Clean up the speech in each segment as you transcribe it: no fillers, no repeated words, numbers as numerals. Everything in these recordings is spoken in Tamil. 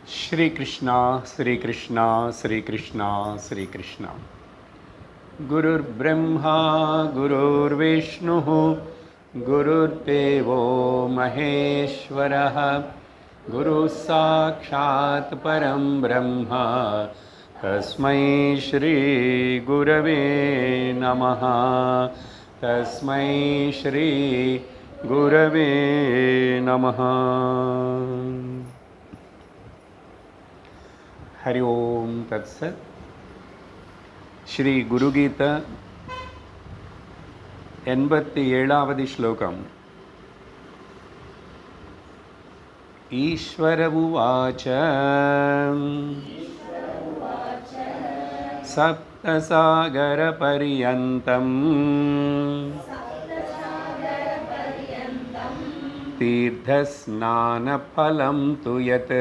श्री कृष्णा श्री कृष्णा श्री कृष्णा श्री कृष्णा। गुरुर्ब्रह्मा गुरुर्विष्णुः गुरुर्देवो महेश्वरः गुरुः साक्षात् परं ब्रह्म तस्मै श्री गुरवे नमः। तस्मै श्री गुरवे नमः। हरि ओम तत्सत्। श्री गुरुगीता 87வது श्लोकम्। ईश्वर उवाच सप्तसागरपर्यन्तं तीर्थस्नानफलं तु यत्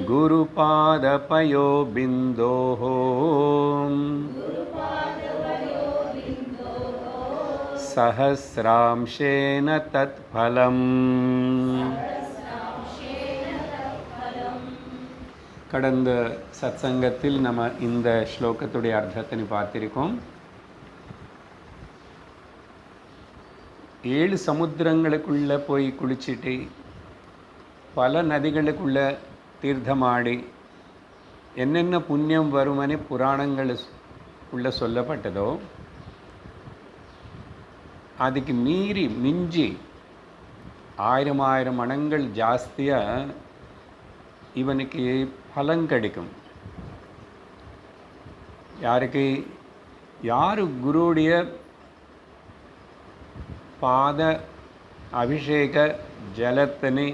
गुरुपादपयो बिन्दोः सहस्रांशेन तत्फलम्। கடந்த சத்சங்கத்தில் நம்ம இந்த ஸ்லோகத்துடைய அர்த்தத்தை பார்த்திருக்கோம். 7 சமுத்திரங்களுக்குள்ள போய் குளிச்சிட்டு பல நதிகளுக்குள்ள தீர்த்தமாடி என்னென்ன புண்ணியம் வருமனே புராணங்கள் உள்ள சொல்லப்பட்டதோ அதுக்கு மீறி மிஞ்சி 1000 மடங்கள் ஜாஸ்தியாக இவனுக்கு பலன் கிடைக்கும். யார் குருவுடைய பாத அபிஷேக ஜலத்தினை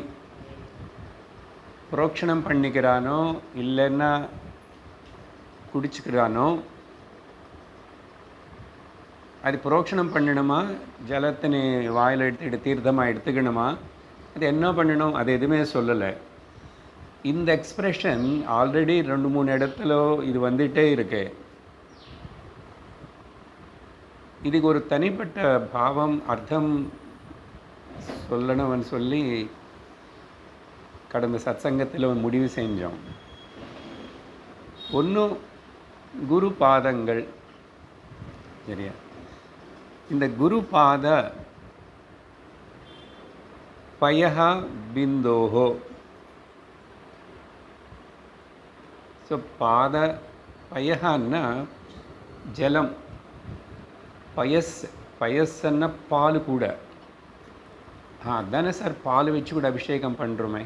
புரோக்ஷணம் பண்ணிக்கிறானோ இல்லைன்னா குடிச்சுக்கிறானோ, அது புரோக்ஷணம் பண்ணணுமா, ஜலத்தினை வாயில் எடுத்துக்கிட்டு தீர்த்தமாக எடுத்துக்கணுமா, அது என்ன பண்ணணும், அது எதுவுமே சொல்லலை. இந்த எக்ஸ்பிரஷன் ஆல்ரெடி 2-3 இடத்துல இது வந்துகிட்டே இருக்கு. இதுக்கு ஒரு தனிப்பட்ட பாவம் அர்த்தம் சொல்லணும்னு சொல்லி கடந்த சத்சங்கத்தில் முடிவு செஞ்சோம். ஒன்று குரு பாதங்கள். சரியா? இந்த குரு பாத பயஹா பிந்தோஹோ. ஸோ பாத பயஹான்னா ஜலம், பயஸ்ன்னா பால் கூட. அதானே சார், பால் வச்சு கூட அபிஷேகம் பண்ணுறோமே,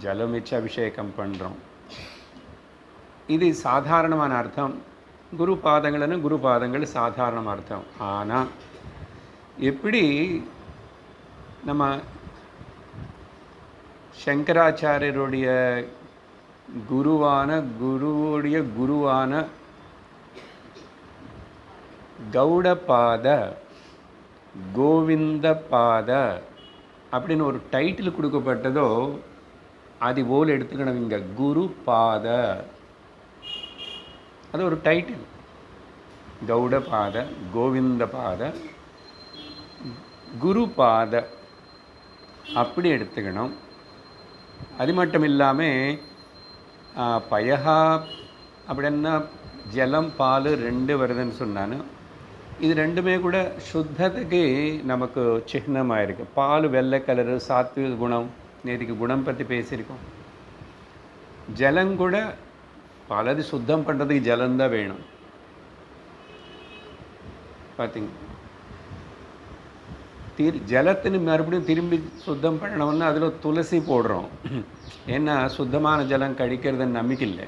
ஜலம் வச்சு அபிஷேகம் பண்ணுறோம். இது சாதாரணமான அர்த்தம். குரு பாதங்கள்னு குரு பாதங்கள் சாதாரண அர்த்தம். ஆனால் எப்படி நம்ம சங்கராச்சாரியருடைய குருவுடைய குருவான கௌடபாத கோவிந்த பாத அப்படின்னு ஒரு டைட்டில் கொடுக்கப்பட்டதோ அது போல் எடுத்துக்கணும். இங்கே குரு பாத அது ஒரு டைட்டில். கௌடபாத, கோவிந்த பாத, குரு பாத அப்படி எடுத்துக்கணும். அது மட்டும் இல்லாமல் பயஹா அப்படின்னா ஜலம் பால் 2 வருதுன்னு சொன்னான்னு, இது ரெண்டுமே கூட சுத்தத்துக்கு நமக்கு சிஹ்னமாக இருக்குது. பால் வெள்ளை கலரு, சாத்விக குணம், நேற்றுக்கு குணம் பற்றி பேசியிருக்கோம். ஜலங்கூட பலது சுத்தம் பண்ணுறதுக்கு ஜலந்தான் வேணும். பார்த்தீங்க, ஜலத்தின்னு மறுபடியும் திரும்பி சுத்தம் பண்ணணும்னா அதில் துளசி போடுறோம். ஏன்னா சுத்தமான ஜலம் கழிக்கிறதுன்னு நம்பிக்கை இல்லை.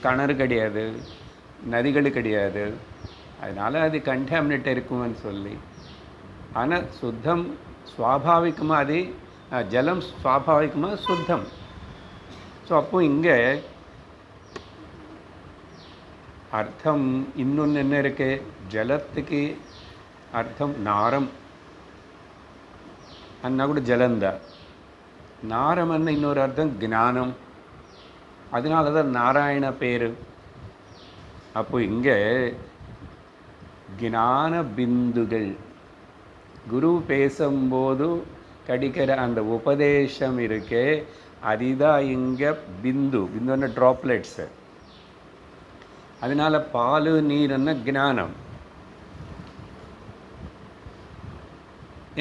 கிணறு கிடையாது, நதிகள் கிடையாது, அதனால் அது கண்டாமினேட் இருக்கும்னு சொல்லி. ஆனால் சுத்தம் சுவாபாவிகமாக, அது ஜலம் சுவாபாவிகமாக சுத்தம். ஸோ அப்போ இங்கே அர்த்தம் இன்னொன்று என்ன இருக்கு, ஜலத்துக்கு அர்த்தம் நாரம் அண்ணா கூட ஜலந்தா. நாரம் அண்ணா இன்னொரு அர்த்தம் ஞானம். அதனால தான் நாராயண பேர். அப்போ இங்கே ஞான பிந்துகள் குரு பேசும்போது கடிக்கிற அந்த உபதேசம் இருக்கே, அதுதான் இங்கே பிந்துன்னா ட்ராப்லெட்ஸு. அதனால பால் நீர்ன்னா ஞானம்.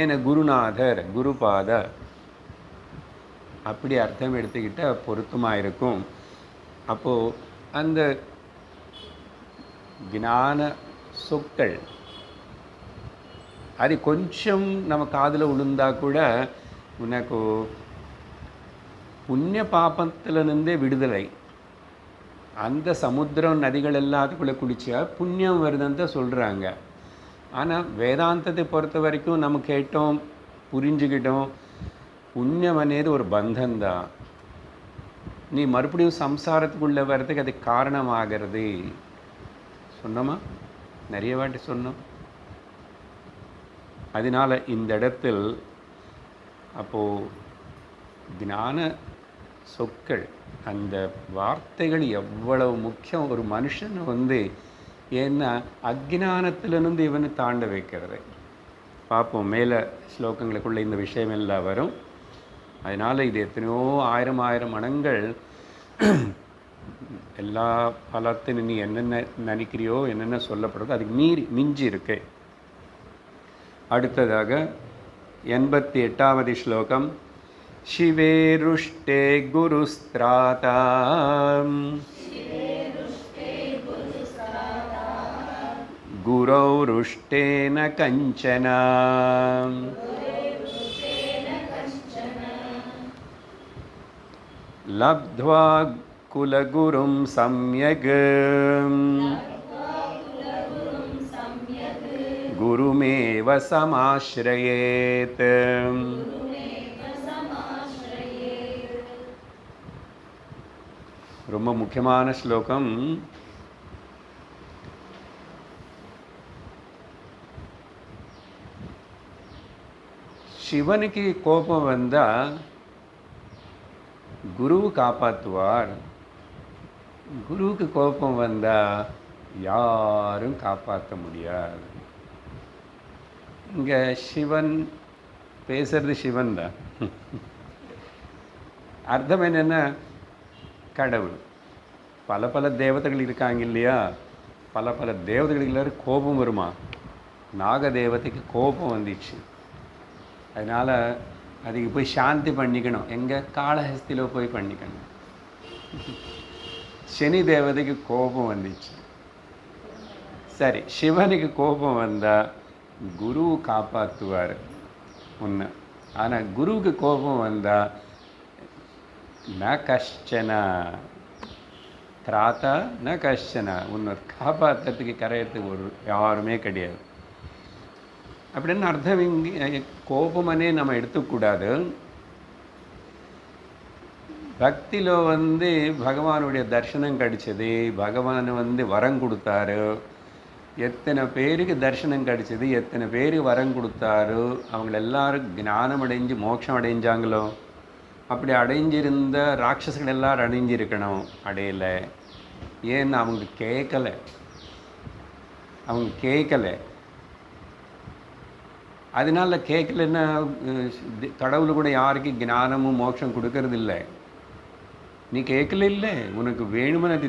ஏன்னா குருநாதர் குருபாத அப்படி அர்த்தம் எடுத்துக்கிட்டால் பொருத்தமாக இருக்கும். அப்போது அந்த ஞான சொற்கள் அது கொஞ்சம் நம்ம காதில் விழுந்தா கூட உனக்கு புண்ணிய பாபத்திலிருந்தே விடுதலை. அந்த சமுத்திரம் நதிகள் எல்லாத்துக்குள்ளே குடிச்சா புண்ணியம் வருதுன்னு தான் சொல்கிறாங்க. ஆனால் வேதாந்தத்தை பொறுத்த வரைக்கும் நம்ம கேட்டோம், புரிஞ்சுக்கிட்டோம், புண்ணியம் అనేది ஒரு பந்தந்தான். நீ மறுபடியும் சம்சாரத்துக்குள்ளே வர்றதுக்கு அது காரணமாகிறது. சொன்னோமா? நிறைய வாட்டி சொன்னோம். அதனால் இந்த இடத்தில் அப்போது ஞான சொற்கள், அந்த வார்த்தைகள் எவ்வளவு முக்கியம் ஒரு மனுஷனை ஏன்னா அஜ்ஞானத்திலிருந்து இவனை தாண்ட வைக்கிறது. பார்ப்போம், மேலே ஸ்லோகங்களுக்குள்ளே இந்த விஷயம் எல்லாம் வரும். அதனால் இது எத்தனையோ ஆயிரம் மடங்கள் எல்லா பலத்தையும் நீ என்னென்ன நினைக்கிறியோ, என்னென்ன சொல்லப்படுறதோ அதுக்கு மிஞ்சி இருக்கு. அடுத்ததாக 88வது ஸ்லோகம். சிவேருஷ்டே குருஸ்த்ராதா குரௌருஷ்டேன கஞ்சனா லப்த்வா குலகுரும் சம்யக் குருமேவ சமாஸ்ரயேத். ரொம்ப முக்கியமான ஸ்லோகம். சிவனுக்கு கோபம் வந்தால் குருவு காப்பாற்றுவார். குருவுக்கு கோபம் வந்தால் யாரும் காப்பாற்ற முடியாது. இங்கே சிவன் பேசுறது சிவன் தான். அர்த்தம் என்னென்னா கடவுள். பல தேவதைகள் இருக்காங்க இல்லையா? பல தேவதைகள் எல்லாரும் கோபம் வருமா? நாக தேவதைக்கு கோபம் வந்துச்சு. அதனால் அதுக்கு போய் சாந்தி பண்ணிக்கணும். எங்கே? காளஹஸ்தியில் போய் பண்ணிக்கணும். சனி தேவதைக்கு கோபம் வந்துச்சு. சரி, சிவனுக்கு கோபம் வந்தால் குரு காப்பாற்றுவார் ஒன்று. ஆனால் குருவுக்கு கோபம் வந்தால் ந கஷ்டன திராத்தா ந கஷ்டன, ஒன்று காப்பாற்றுறதுக்கு கரையிறதுக்கு யாருமே கிடையாது. அப்படின்னு அர்த்தம். இங்கே கோபமனே நம்ம எடுத்துக்கூடாது. பக்தியில் பகவானுடைய தரிசனம் கிடைச்சது, பகவான் வரம் கொடுத்தாரு. எத்தனை பேருக்கு தரிசனம் கிடைச்சது, எத்தனை பேர் வரம் கொடுத்தாரு. அவங்க எல்லாரும் ஞானம் அடைஞ்சு மோட்சம் அடைஞ்சாங்களோ? அப்படி அடைஞ்சிருந்த ராட்சசர்கள் எல்லாரும் அடைஞ்சிருக்கணும், அடையலை. ஏன்னா அவங்க கேட்கலை. அதனால கேட்கலன்னா கடவுள் கூட யாருக்கு ஞானமும் மோட்சம் கொடுக்கறது இல்லை. நீ கேட்கல இல்லை, உனக்கு வேணுமென்னு அது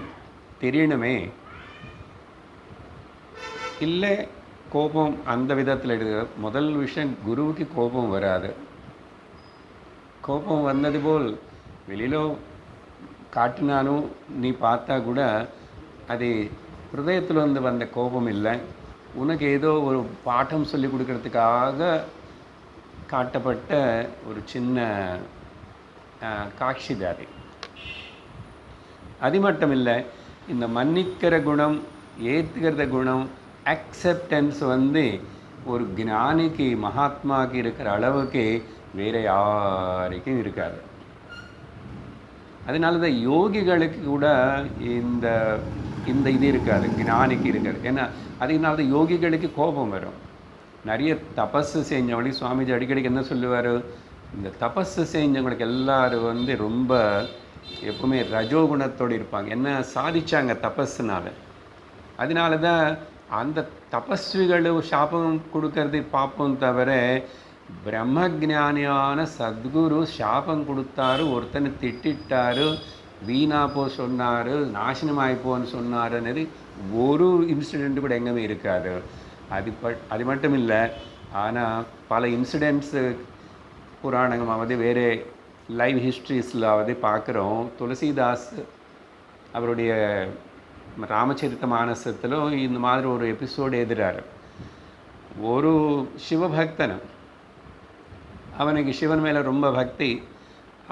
தெரியணுமே. இல்லை, கோபம் அந்த விதத்தில் எடுக்க. முதல் விஷயம், குருவுக்கு கோபம் வராது. கோபம் வந்தது போல் வெளியில் காட்டினாலும் நீ பார்த்தா கூட அது ஹிருதயத்தில் வந்த கோபம் இல்லை. உனக்கு ஏதோ ஒரு பாடம் சொல்லி கொடுக்கறதுக்காக காட்டப்பட்ட ஒரு சின்ன காட்சி தான். அது மட்டும் இல்லை, இந்த மன்னிக்கிற குணம், ஏற்றுக்கிறத குணம், அக்செப்டன்ஸ் ஒரு ஞானிக்கு, மகாத்மாவுக்கு இருக்கிற அளவுக்கு வேறு யாருக்கும் இருக்காது. அதனால தான் யோகிகளுக்கு கூட இந்த இந்த இது இருக்காது, ஞானிக்கு இருக்காது. ஏன்னா அதனால தான் யோகிகளுக்கு கோபம் வரும். நிறைய தபஸு செஞ்சவங்களுக்கு சுவாமிஜி அடிக்கடிக்கு என்ன சொல்லுவார், இந்த தபஸு செஞ்சவங்களுக்கு எல்லோரும் ரொம்ப எப்பவுமே ரஜோகுணத்தோடு இருப்பாங்க. என்ன சாதிச்சாங்க தபஸுனால. அதனால தான் அந்த தபஸ்விகள் சாபம் கொடுக்கறது பார்ப்போம். தவிர பிரம்மஜானியான சத்குரு சாபம் கொடுத்தாரு, ஒருத்தனை திட்டாரு, வீணா போ சொன்னார், நாசனமாயிப்போன்னு சொன்னாருன்னு ஒரு இன்சிடெண்ட் கூட எங்கேயுமே இருக்காது. அது மட்டும் இல்லை, ஆனால் பல இன்சிடெண்ட்ஸு புராணமாவது வேறு லைவ் ஹிஸ்ட்ரிஸ்லாவது பார்க்குறோம். துளசிதாஸ் அவருடைய ராமச்சரித்த மானசத்திலும் இந்த மாதிரி ஒரு எபிசோடு எழுதுறாரு. ஒரு சிவபக்தன், அவனுக்கு சிவன் மேலே ரொம்ப பக்தி,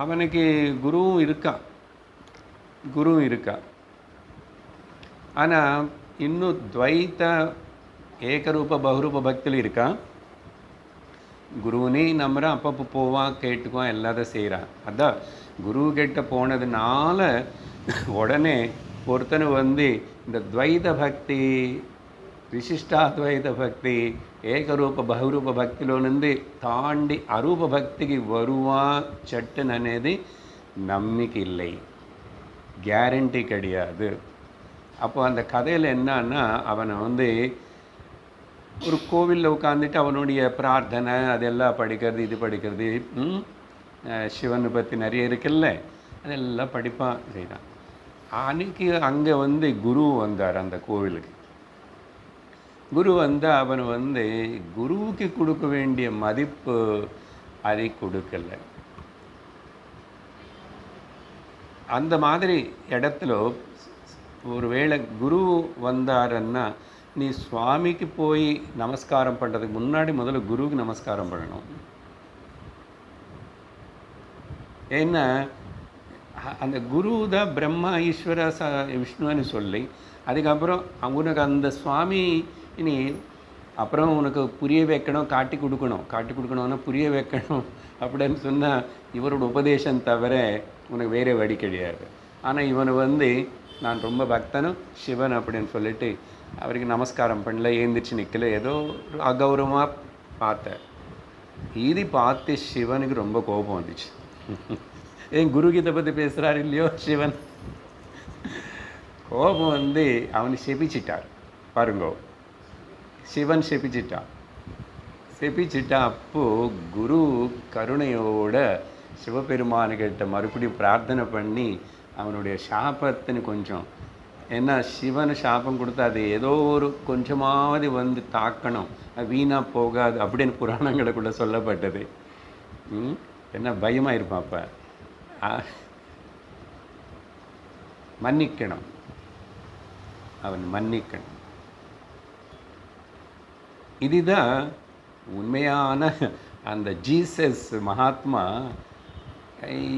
அவனுக்கு குருவும் இருக்கா. ஆனால் இன்னும் துவைத்த ஏகரூப பகுரூப பக்தியில் இருக்கான். குருவனே நம்புகிறான், அப்பப்போ போவான், கேட்டுக்குவான், எல்லாத்தையும் செய்கிறான். அதான் குரு கிட்ட போனதுனால உடனே ஒருத்தனை இந்த துவைத பக்தி, விசிஷ்டாத்வைத பக்தி, ஏகரூப பகுரூப பக்தியிலிருந்து தாண்டி அரூப பக்திக்கு வருவான் சட்டுன்னு అనేది நம்பிக்கை இல்லை, கேரண்டி கிடையாது. அப்போ அந்த கதையில் என்னன்னா, அவனை ஒரு கோவிலில் உட்காந்துட்டு அவனுடைய பிரார்த்தனை அதெல்லாம் படிக்கிறது, இது படிக்கிறது, சிவனை பற்றி நிறைய இருக்குல்ல, அதெல்லாம் படிப்பான், செய்கிறான். அன்றைக்கி அங்கே குரு வந்தார் அந்த கோவிலுக்கு. குரு அவன் குருவுக்கு கொடுக்க வேண்டிய மதிப்பு அதை கொடுக்கல. அந்த மாதிரி இடத்துல ஒருவேளை குரு வந்தாருன்னா, நீ சுவாமிக்கு போய் நமஸ்காரம் பண்ணுறதுக்கு முன்னாடி முதல்ல குருவுக்கு நமஸ்காரம் பண்ணணும். ஏன்னா அந்த குரு தான் பிரம்மா ஈஸ்வர விஷ்ணுன்னு சொல்லி, அதுக்கப்புறம் உனக்கு அந்த சுவாமி இனி அப்புறம் உனக்கு புரிய வைக்கணும், காட்டி கொடுக்கணும்னா புரிய வைக்கணும் அப்படின்னு சொன்னால் இவரோட உபதேசம் தவிர உனக்கு வேறு வழி கிடையாது. ஆனால் இவனை நான் ரொம்ப பக்தனும் சிவன் அப்படின்னு சொல்லிட்டு அவருக்கு நமஸ்காரம் பண்ணல, ஏந்திரிச்சு நிற்கல, ஏதோ ஒரு அகௌரவமாக பார்த்தேன். இது பார்த்து சிவனுக்கு ரொம்ப கோபம் வந்துச்சு. ஏன் குருகிட்ட பற்றி பேசுகிறாரு இல்லையோ சிவன், கோபம் அவனை செபிச்சிட்டார். பாருங்கோ, சிவன் செபிச்சிட்டான். அப்போது குரு கருணையோட சிவபெருமானுக்கிட்ட மறுபடியும் பிரார்த்தனை பண்ணி அவனுடைய சாபத்தின்னு கொஞ்சம், ஏன்னா சிவன் சாபம் கொடுத்தா அது ஏதோ ஒரு கொஞ்சமாவது தாக்கணும், அது வீணாக போகாது அப்படின்னு புராணங்களுக்குள்ளே சொல்லப்பட்டது. என்ன பயமாக இருப்பான். அப்போ மன்னிக்கணும், அவன் மன்னிக்கணும். இதுதான் உண்மையான அந்த ஜீசஸ் மகாத்மா.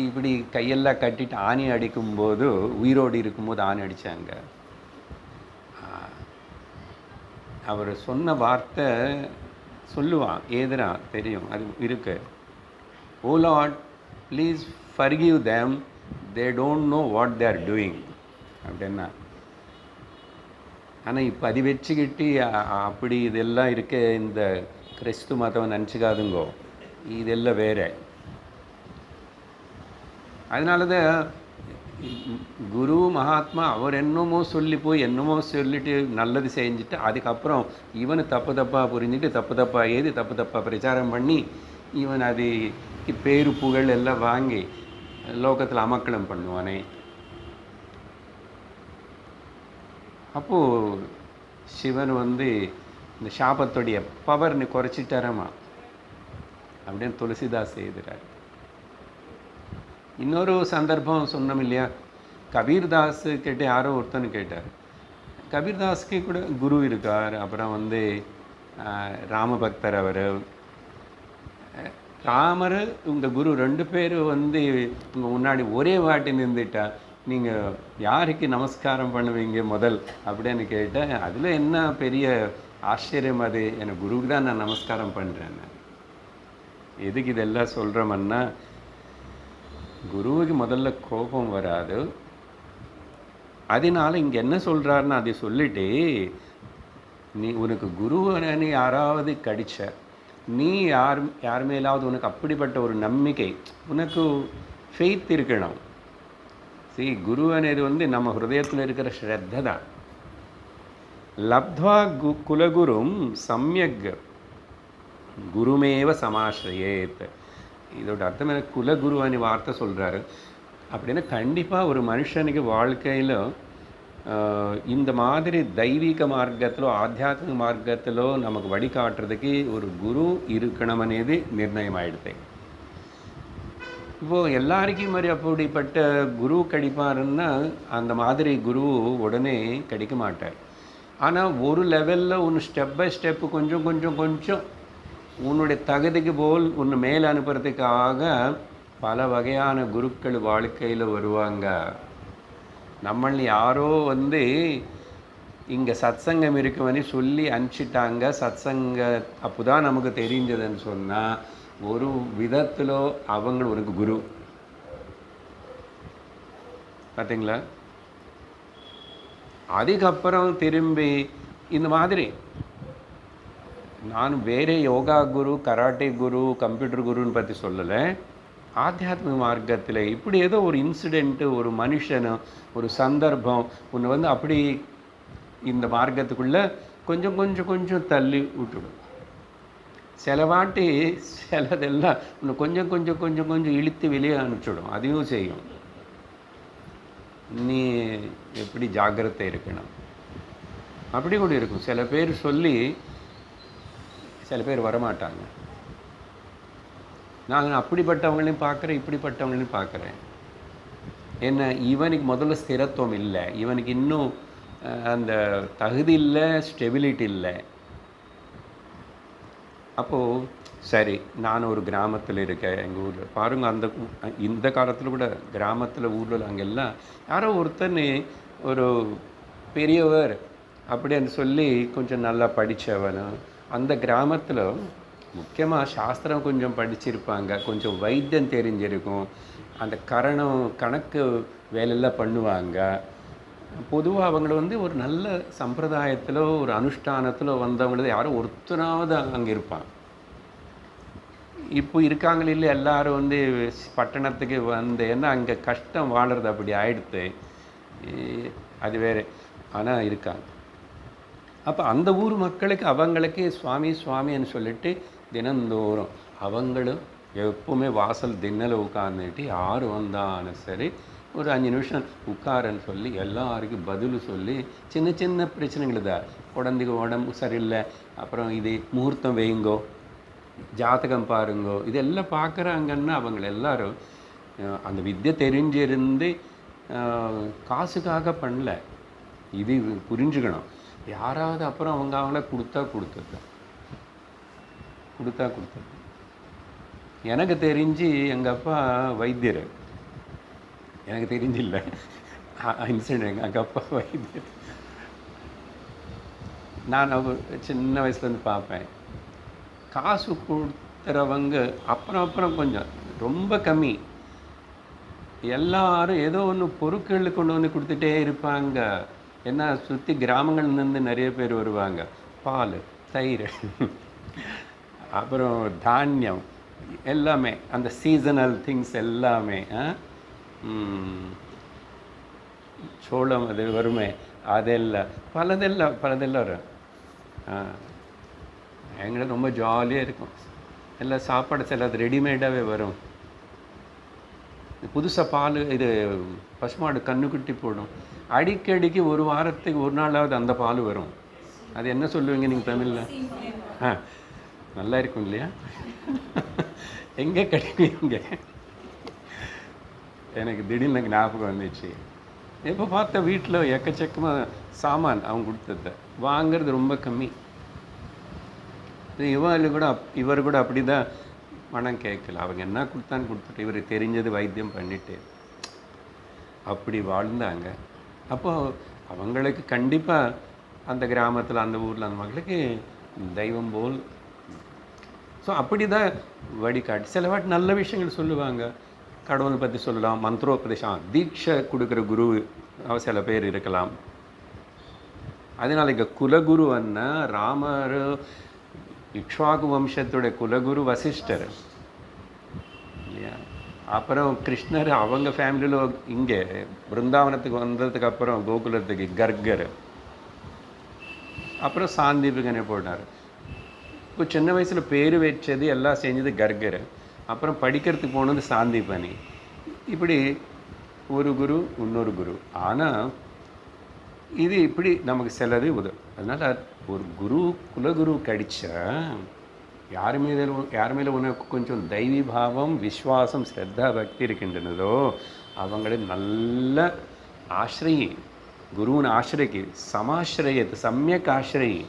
இப்படி கையெல்லாம் கட்டிட்டு ஆணி அடிக்கும்போது, உயிரோடு இருக்கும்போது ஆணி அடித்தாங்க. அவர் சொன்ன வார்த்தை சொல்லுவான், ஏதுனா தெரியும், அது இருக்கு. O Lord, please forgive them, they don't know what they are doing அப்படின்னா. ஆனால் இப்போ அது வச்சுக்கிட்டு அப்படி இதெல்லாம் இருக்க இந்த கிறிஸ்து மதம் நினச்சிக்காதுங்கோ, இதெல்லாம் வேறு. அதனால தான் குரு மகாத்மா அவர் என்னமோ சொல்லி போய் என்னமோ சொல்லிட்டு நல்லது செஞ்சுட்டு, அதுக்கப்புறம் இவனு தப்பாக புரிஞ்சுட்டு தப்பாக பிரச்சாரம் பண்ணி இவன் அது பேரு புகழ் எல்லாம் வாங்கி லோகத்தில் அமக்களம் பண்ணுவானே. அப்போது சிவன் இந்த சாபத்துடைய பவர்னு குறைச்சிட்டாரமா அப்படின்னு துளசிதாஸ் எழுதுகிறார். இன்னொரு சந்தர்ப்பம் சொன்னோம் இல்லையா, கபீர்தாஸ் கிட்ட யாரோ ஒருத்தன்னு கேட்டார். கபீர்தாஸ்க்கு கூட குரு இருக்கார். அப்புறம் ராமபக்தர், அவர் ராமர் உங்கள் குரு ரெண்டு பேர் உங்கள் முன்னாடி ஒரே வாட்டி நின்றுட்டா நீங்கள் யாருக்கு நமஸ்காரம் பண்ணுவீங்க முதல் அப்படின்னு கேட்டேன். அதில் என்ன பெரிய ஆச்சரியம், அது எனக்கு குருவுக்கு தான் நான் நமஸ்காரம் பண்ணுறேன். எதுக்கு இதெல்லாம் சொல்கிறோம்னா, குருவுக்கு முதல்ல கோபம் வராது. அதனால இங்கே என்ன சொல்கிறாருன்னா, அதை சொல்லிட்டு நீ உனக்கு குருவனு யாராவது கடிச்ச, நீ யார் மேலாவது உனக்கு அப்படிப்பட்ட ஒரு நம்பிக்கை, உனக்கு ஃபெய்த் இருக்கணும். சரி, குரு అనేది நம்ம ஹிருதயத்தில் இருக்கிற ஸ்ரத்த தான். லப்த்வா குலகுரும் சம்யக் குருமேவ சமாஸ்ரயேத். இதோட அர்த்தம் என்ன? குலகுரு அனி வார்த்தை சொல்கிறாரு. அப்படின்னா கண்டிப்பாக ஒரு மனுஷனுக்கு வாழ்க்கையில் இந்த மாதிரி தெய்வீக மார்க்கத்திலோ ஆத்தியாத்மிக మార్గத்திலோ நமக்கு வழிகாட்டுறதுக்கு ஒரு குரு இருக்கணும் అనేది நிர்ணயம் ஆயிடுது. இப்போது எல்லாருக்கும் மாதிரி அப்படிப்பட்ட குரு கிடைப்பாருன்னா அந்த மாதிரி குரு உடனே கிடைக்க மாட்டார். ஆனால் ஒரு லெவலில் ஒன்று ஸ்டெப் பை ஸ்டெப்பு கொஞ்சம் கொஞ்சம் கொஞ்சம் உன்னுடைய தகுதிக்கு போல் ஒன்று மேலே அனுப்புறதுக்காக பல வகையான குருக்கள் வாழ்க்கையில் வருவாங்க. நம்மள யாரோ இங்கே சத்சங்கம் இருக்குவனே சொல்லி அனுப்பிச்சிட்டாங்க. சத்சங்க அப்போ தான் நமக்கு தெரிஞ்சதுன்னு சொன்னால் ஒரு விதத்தில் அவங்க ஒரு குரு. பார்த்தீங்களா? அதுக்கப்புறம் திரும்பி இந்த மாதிரி நான் வேறு யோகா குரு, கராட்டே குரு, கம்ப்யூட்டர் குருன்னு பற்றி சொல்லலை. ஆத்தியாத்மிக மார்க்கத்தில் இப்படி ஏதோ ஒரு இன்சிடெண்ட்டு, ஒரு மனுஷனு, ஒரு சந்தர்ப்பம் ஒன்று அப்படி இந்த மார்க்கத்துக்குள்ளே கொஞ்சம் கொஞ்சம் கொஞ்சம் தள்ளி விட்டுடும். சில வாட்டி சிலதெல்லாம் இன்னும் கொஞ்சம் கொஞ்சம் கொஞ்சம் கொஞ்சம் இழுத்து வெளியே அனுப்பிச்சிடும். அதையும் செய்யும். நீ எப்படி ஜாக்கிரதை இருக்கணும். அப்படி கூட இருக்கும். சில பேர் சொல்லி சில பேர் வரமாட்டாங்க. நான் அப்படிப்பட்டவங்களையும் பார்க்குறேன், இப்படிப்பட்டவங்களையும் பார்க்குறேன். என்ன, இவனுக்கு முதல்ல ஸ்திரத்துவம் இல்லை, இவனுக்கு இன்னும் அந்த தகுதி இல்லை, ஸ்டெபிலிட்டி இல்லை. அப்போது சரி, நான் ஒரு கிராமத்தில் இருக்கேன், எங்கள் ஊரில் பாருங்கள், இந்த காலத்தில் கூட கிராமத்தில் ஊரில் அங்கெல்லாம் யாரோ ஒருத்தர் ஒரு பெரியவர் அப்படின்னு சொல்லி கொஞ்சம் நல்லா படித்தவன் அந்த கிராமத்தில் முக்கியமாக சாஸ்திரம் கொஞ்சம் படிச்சிருப்பாங்க, கொஞ்சம் வைத்தியம் தெரிஞ்சிருக்கும், அந்த கணக்கு வேலையெல்லாம் பண்ணுவாங்க. பொதுவாக அவங்கள ஒரு நல்ல சம்பிரதாயத்தில் ஒரு அனுஷ்டானத்தில் வந்தவங்களது யாரோ ஒருத்தனாவது அங்கே இருப்பான். இப்போ இருக்காங்களே இல்லை, எல்லோரும் பட்டணத்துக்கு ஏன்னா அங்கே கஷ்டம் வாழறது அப்படி ஆயிடுத்து, அது வேறு. ஆனால் இருக்காங்க. அப்போ அந்த ஊர் மக்களுக்கு அவங்களுக்கு சுவாமி சுவாமின்னு சொல்லிட்டு தினந்தோறும் அவங்களும் எப்பவுமே வாசல் தின்னல உட்காந்துட்டு யார் வந்தாலும் சரி ஒரு 5 நிமிஷம் உட்காரன்னு சொல்லி எல்லாருக்கும் பதில் சொல்லி சின்ன சின்ன பிரச்சனைகள் தான். குழந்தைக்கு உடம்பு சரியில்லை, அப்புறம் இது முகூர்த்தம் வைங்கோ, ஜாதகம் பாருங்கோ, இதெல்லாம் பார்க்குறாங்கன்னா அவங்க எல்லாரும் அந்த வித்தியை தெரிஞ்சிருந்து காசுக்காக பண்ணல. இது புரிஞ்சுக்கணும். யாராவது அப்புறம் அவங்கள கொடுத்தது. எனக்கு தெரிஞ்சு எங்கள் அப்பா வைத்தியர், எனக்கு தெரிஞ்சு இல்லை இன்சிடென்ட். எங்கள் அப்பா வைத்தியர். நான் சின்ன வயசுலேருந்து பார்ப்பேன். காசு கொடுத்துறவங்க அப்புறம் கொஞ்சம் ரொம்ப கம்மி. எல்லாரும் ஏதோ ஒன்று பொருட்கள் கொண்டு கொடுத்துட்டே இருப்பாங்க. ஏன்னா சுற்றி கிராமங்கள்லேருந்து நிறைய பேர் வருவாங்க. பால், தயிர், அப்புறம் தானியம் எல்லாமே, அந்த சீசனல் திங்ஸ் எல்லாமே, சோளம் அது வருமே, அதெல்லாம் பலதெல்லாம் வரும். எங்களுக்கு ரொம்ப ஜாலியாக இருக்கும். எல்லாம் சாப்பாடு சிலது ரெடிமேடாகவே வரும். புதுசாக பால், இது பசுமாடு கண்ணுக்குட்டி போடும். அடிக்கடிக்கு ஒரு வாரத்துக்கு ஒரு நாளாவது அந்த பால் வரும். அது என்ன சொல்லுவீங்க நீங்கள் தமிழில்? நல்லா இருக்கும் இல்லையா? எங்கே கிடைக்கும் இங்கே? எனக்கு திடீர்னு ஞாபகம் வந்துச்சு. எப்போ பார்த்தா வீட்டில் எக்கச்சக்கமாக சாமான் அவங்க கொடுத்தது, வாங்கிறது ரொம்ப கம்மி. இவர் கூட அப்படி தான் பணம் கேட்கல. அவங்க என்ன கொடுத்தான்னு கொடுத்துட்டு இவர் தெரிஞ்சது வைத்தியம் பண்ணிட்டு அப்படி வாழ்ந்தாங்க. அப்போது அவங்களுக்கு கண்டிப்பாக அந்த கிராமத்தில், அந்த ஊரில் அந்த மக்களுக்கு தெய்வம் போல். ஸோ அப்படி தான் வழிகாட்டி. சில வாட்டி நல்ல விஷயங்கள் சொல்லுவாங்க, கடவுளை பற்றி சொல்லலாம், மந்திரோபதேசம், தீட்சை கொடுக்குற குரு சில பேர் இருக்கலாம். அதனால் இங்கே குலகுருன்னா ராமர் இக்ஷ்வாகு வம்சத்துடைய குலகுரு வசிஷ்டர் இல்லையா? அப்புறம் கிருஷ்ணர் அவங்க ஃபேமிலியில் இங்கே பிருந்தாவனத்துக்கு வந்ததுக்கு அப்புறம் கோகுலத்துக்கு கர்கர், அப்புறம் சாந்தீபகனை போட்டார். இப்போ சின்ன வயசில் பேர் வச்சது எல்லாம் செஞ்சது கர்கர், அப்புறம் படிக்கிறதுக்கு போனது சாந்திபனி. இப்படி ஒரு குரு இன்னொரு குரு. ஆனால் இது இப்படி நமக்கு சிலது உதவும். அதனால் ஒரு குரு குலகுரு கிடைச்சா யார் மேலே உனக்கு கொஞ்சம் தெய்வீ பாவம், விஸ்வாசம், ஸ்ரத்தா, பக்தி இருக்கின்றனதோ அவங்கள நல்ல ஆசிரியை, குருவின் ஆசிரியை, சமாசிரியத்தை சமயக் ஆசிரியை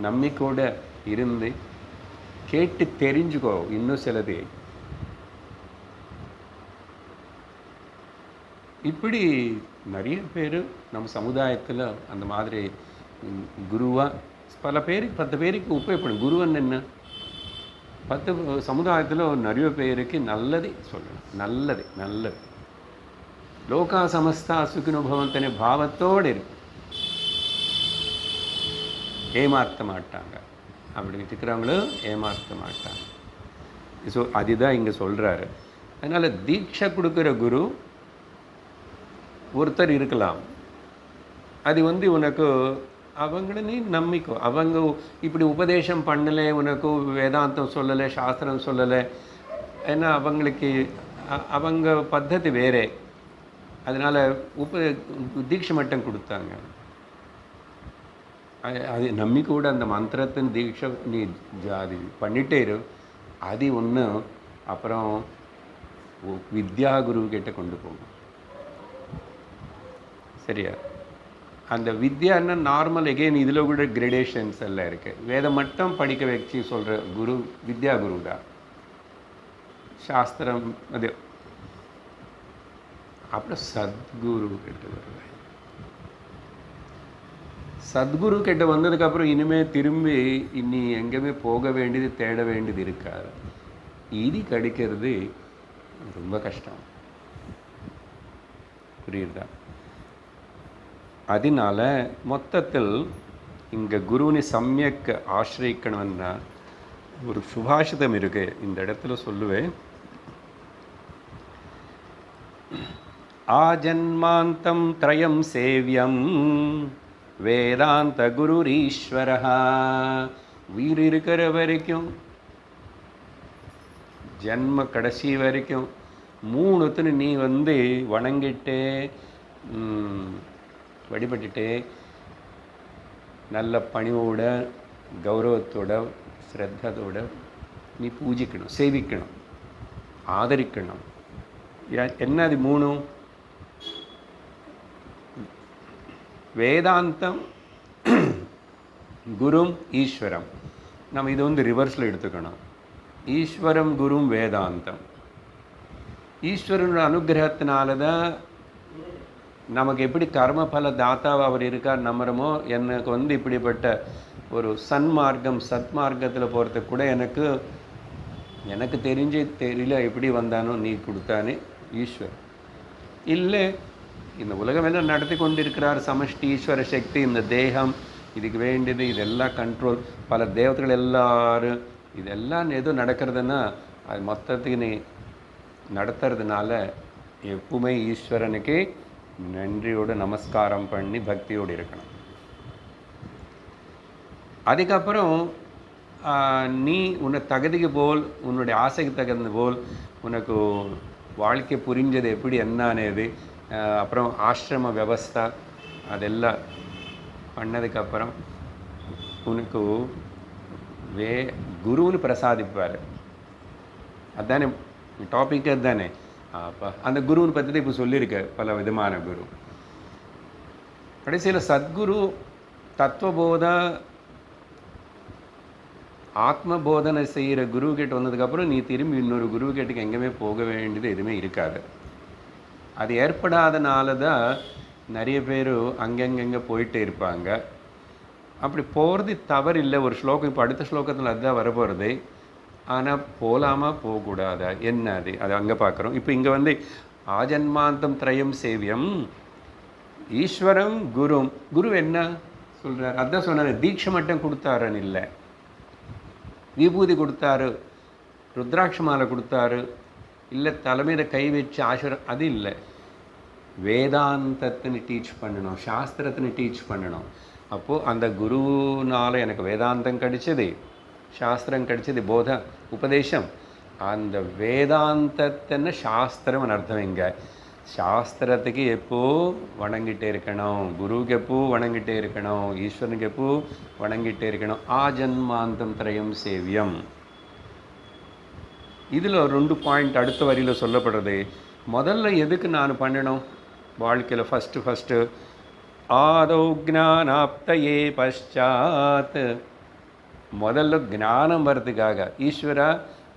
நம்பிக்கையோட இருந்து கேட்டு தெரிஞ்சுக்கோ. இன்னும் சிலது இப்படி நிறைய பேர் நம்ம சமுதாயத்தில் அந்த மாதிரி குருவாக பல பேருக்கு 10 பேருக்கு உபயோகப்படும். குருவன் என்ன 10 சமுதாயத்தில் நிறைய பேருக்கு நல்லது சொல்லணும். நல்லது லோகா சமஸ்தா சுகினோ பவந்தனே பாவத்தோடு இருக்கு. ஏமாற்ற மாட்டாங்க. அப்படி இருக்கிறவங்களும் ஏமாற்ற மாட்டாங்க. ஸோ அதுதான் இங்கே சொல்கிறாரு. அதனால் தீட்சை கொடுக்குற குரு ஒருத்தர் இருக்கலாம். அது உனக்கு அவங்கள நீ நம்பிக்கோ. அவங்க இப்படி உபதேசம் பண்ணலை, உனக்கு வேதாந்தம் சொல்லலை, சாஸ்திரம் சொல்லலை. ஏன்னா அவங்களுக்கு அவங்க பத்ததி வேறே. அதனால் தீட்சை மட்டும் கொடுத்தாங்க. அது நம்பிக்கையோட அந்த மந்திரத்தின் தீட்சை நீ அது பண்ணிட்டே இரு. அது ஒன்று அப்புறம் வித்யா குரு கிட்ட கொண்டு போகும். சரியா? அந்த வித்யான்னா நார்மல் எகெயின் இதில் கூட கிரேடேஷன்ஸ் எல்லாம் இருக்குது. வேதம் மட்டும் படிக்க வச்சு சொல்கிற குரு வித்யா குரு தான். சாஸ்திரம் அது அப்புறம் சத்குரு கிட்ட வருவேன். சத்குரு கிட்ட வந்ததுக்கப்புறம் இனிமேல் திரும்பி இனி எங்கேயுமே போக வேண்டியது, தேட வேண்டியது இருக்காது. இது கிடைக்கிறது ரொம்ப கஷ்டம். புரியுதா? அதனால மொத்தத்தில் இங்கே குருவினை சமயக் ஆசிரியக்கணும்னா ஒரு சுபாஷிதம் இருக்கு. இந்த இடத்துல சொல்லுவேன், ஆஜன்மாந்தம் த்ரயம் சேவியம் வேதாந்த குருரீஸ்வரஹா. உயிர் இருக்கிற வரைக்கும் ஜன்ம கடைசி வரைக்கும் 3 நீ வணங்கிட்டு வழிபட்டுட்டு நல்ல பணிவோட கௌரவத்தோட ஸ்ரத்தோட நீ பூஜிக்கணும், சேவிக்கணும், ஆதரிக்கணும். என்ன அது 3? வேதாந்தம், குரும், ஈஸ்வரம். நம்ம இது ரிவர்ஸில் எடுத்துக்கணும். ஈஸ்வரம், குரும், வேதாந்தம். ஈஸ்வரனோட அனுகிரகத்தினால தான் நமக்கு எப்படி கர்மபல தாத்தாவை அவர் இருக்கார் நம்புறமோ, எனக்கு இப்படிப்பட்ட ஒரு சன்மார்க்கம் சத்மார்க்கத்தில் போகிறதுக்கு கூட எனக்கு தெரியல எப்படி வந்தானோ நீ கொடுத்தானே ஈஸ்வர். இல்லை, இந்த உலகம் என்ன நடத்தி கொண்டிருக்கிறார் சமஷ்டி ஈஸ்வர சக்தி. இந்த தேகம் இதுக்கு வேண்டியது, இதெல்லாம் கண்ட்ரோல், பல தேவதைகள் எல்லாரும் இதெல்லாம் எதுவும் நடக்கிறதுன்னா அது மொத்தத்துக்கு நீ நடத்துறதுனால எப்பவுமே ஈஸ்வரனுக்கு நன்றியோடு நமஸ்காரம் பண்ணி பக்தியோடு இருக்கணும். அதுக்கப்புறம் நீ உன்னை தகுதிக்கு போல், உன்னுடைய ஆசைக்கு தகுந்த போல் உனக்கு வாழ்க்கை புரிஞ்சது எப்படி என்னது, அப்புறம் ஆசிரம வியவஸ்தா அதெல்லாம் பண்ணதுக்கப்புறம் உனக்கு குருன்னு பிரசாதிப்பார். அதுதானே டாபிக், அதுதானே. அப்போ அந்த குருவின் பற்றி இப்போ சொல்லியிருக்க பல விதமான குரு. கடைசியில் சத்குரு தத்துவபோத ஆத்மபோதனை செய்கிற குரு கிட்ட வந்ததுக்கப்புறம் நீ திரும்பி இன்னொரு குரு கிட்டக்கு எங்கேயுமே போக வேண்டியது எதுவுமே இருக்காது. அது ஏற்படாதனால தான் நிறைய பேர் அங்கங்கே போயிட்டே இருப்பாங்க. அப்படி போகிறது தவறு இல்லை. ஒரு ஸ்லோகம் இப்போ அடுத்த ஸ்லோகத்தில் அதுதான் வரப்போகிறது. ஆனால் போகலாமா போகக்கூடாதா என்ன அது அங்கே பார்க்குறோம். இப்போ இங்கே ஆஜன்மாந்தம் த்ரயம் சேவியம் ஈஸ்வரம் குரும். குரு என்ன சொல்கிறார்? அதுதான் சொன்னார். தீட்சை மட்டும் கொடுத்தாருன்னு இல்லை, விபூதி கொடுத்தாரு, ருத்ராட்ச மாலை கொடுத்தாரு, இல்லை தலைமையில் கை வச்சு ஆசிரம், அது இல்லை. வேதாந்தத்தின்னு டீச் பண்ணணும், சாஸ்திரத்தின்னு டீச் பண்ணணும். அப்போது அந்த குருனால் எனக்கு வேதாந்தம் கிடைச்சது, சாஸ்திரம் கிடைச்சது போத உபதேசம். அந்த வேதாந்தத்தின்னு சாஸ்திரம் அர்த்தம். இங்கே சாஸ்திரத்துக்கு எப்போ வணங்கிட்டே இருக்கணும், குருவுக்கு எப்போ வணங்கிட்டே இருக்கணும், ஈஸ்வரனுக்கு எப்போ வணங்கிட்டே இருக்கணும். ஆஜன்மாந்தம் திரயம் சேவியம். இதில் 2 பாயிண்ட் அடுத்த வரியில் சொல்லப்படுறது. முதல்ல எதுக்கு நான் பண்ணணும் வாழ்க்கையில்? ஃபஸ்ட்டு ஆதௌ ஞானாப்தயே பஷாத். முதல்ல ஞானம் வர்றதுக்காக, ஈஸ்வரா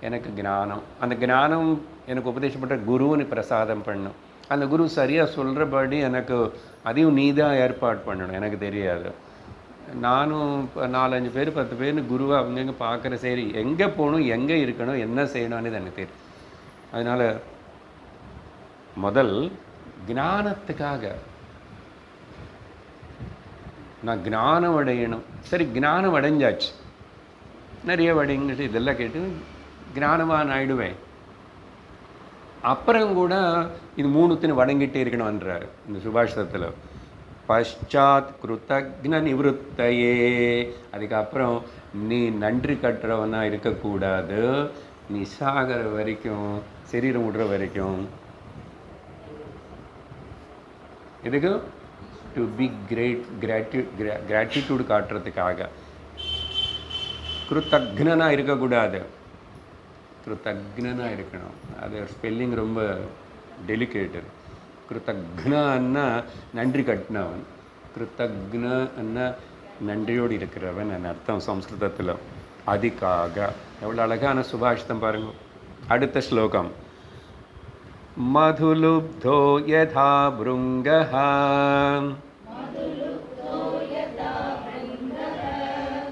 எனக்கு ஞானம், அந்த ஞானம் எனக்கு உபதேசம் பண்ணுற குருன்னு பிரசாதம் பண்ணணும். அந்த குரு சரியாக சொல்கிறபடி எனக்கு அதையும் நீ தான் ஏற்பாடு பண்ணணும். எனக்கு தெரியாது. நானும் 4-5 பேர் 10 பேர்னு குருவை அவங்கங்க பார்க்குற. சரி, எங்கே போகணும், எங்கே இருக்கணும், என்ன செய்யணும்னு எனக்கு தெரியும். அதனால் முதல் ஞானத்துக்காக நான் ஞானம் அடையணும். சரி, ஞானம் அடைஞ்சாச்சு, நிறைய அடைஞ்சிட்டு இதெல்லாம் கேட்டு ஞானவான் ஆயிடுவேன். அப்புறம் கூட இது 3த்தையும் வணங்கிட்டே இருக்கணும்ன்றார் இந்த சுபாஷிதத்தில். பஷாத் கிருத்தக்ன நிவృత్తயே. அதுக்கப்புறம் நீ நன்றி கட்டுறவனா இருக்கக்கூடாது. நீ சாகிற வரைக்கும், சரீரம் விடுற வரைக்கும். இதுக்கு டு பி கிராட்டிடியூட் காட்டுறதுக்காக. கிருத்தக்னா இருக்கக்கூடாது, கிருத்தக்னா இருக்கணும். அது ஸ்பெல்லிங் ரொம்ப டெலிகேட்டு. கிருத்தக்னா நன்றி கட்டினவன், கிருத்தக்னா நன்றியோடு இருக்கிறவன் அர்த்தம் சம்ஸ்கிருதத்தில். அதுக்காக எவ்வளோ அழகான சுபாஷிதம் பாருங்க. அடுத்த ஸ்லோகம். மதுலுப்தோ யதா ப்ருங்கஹ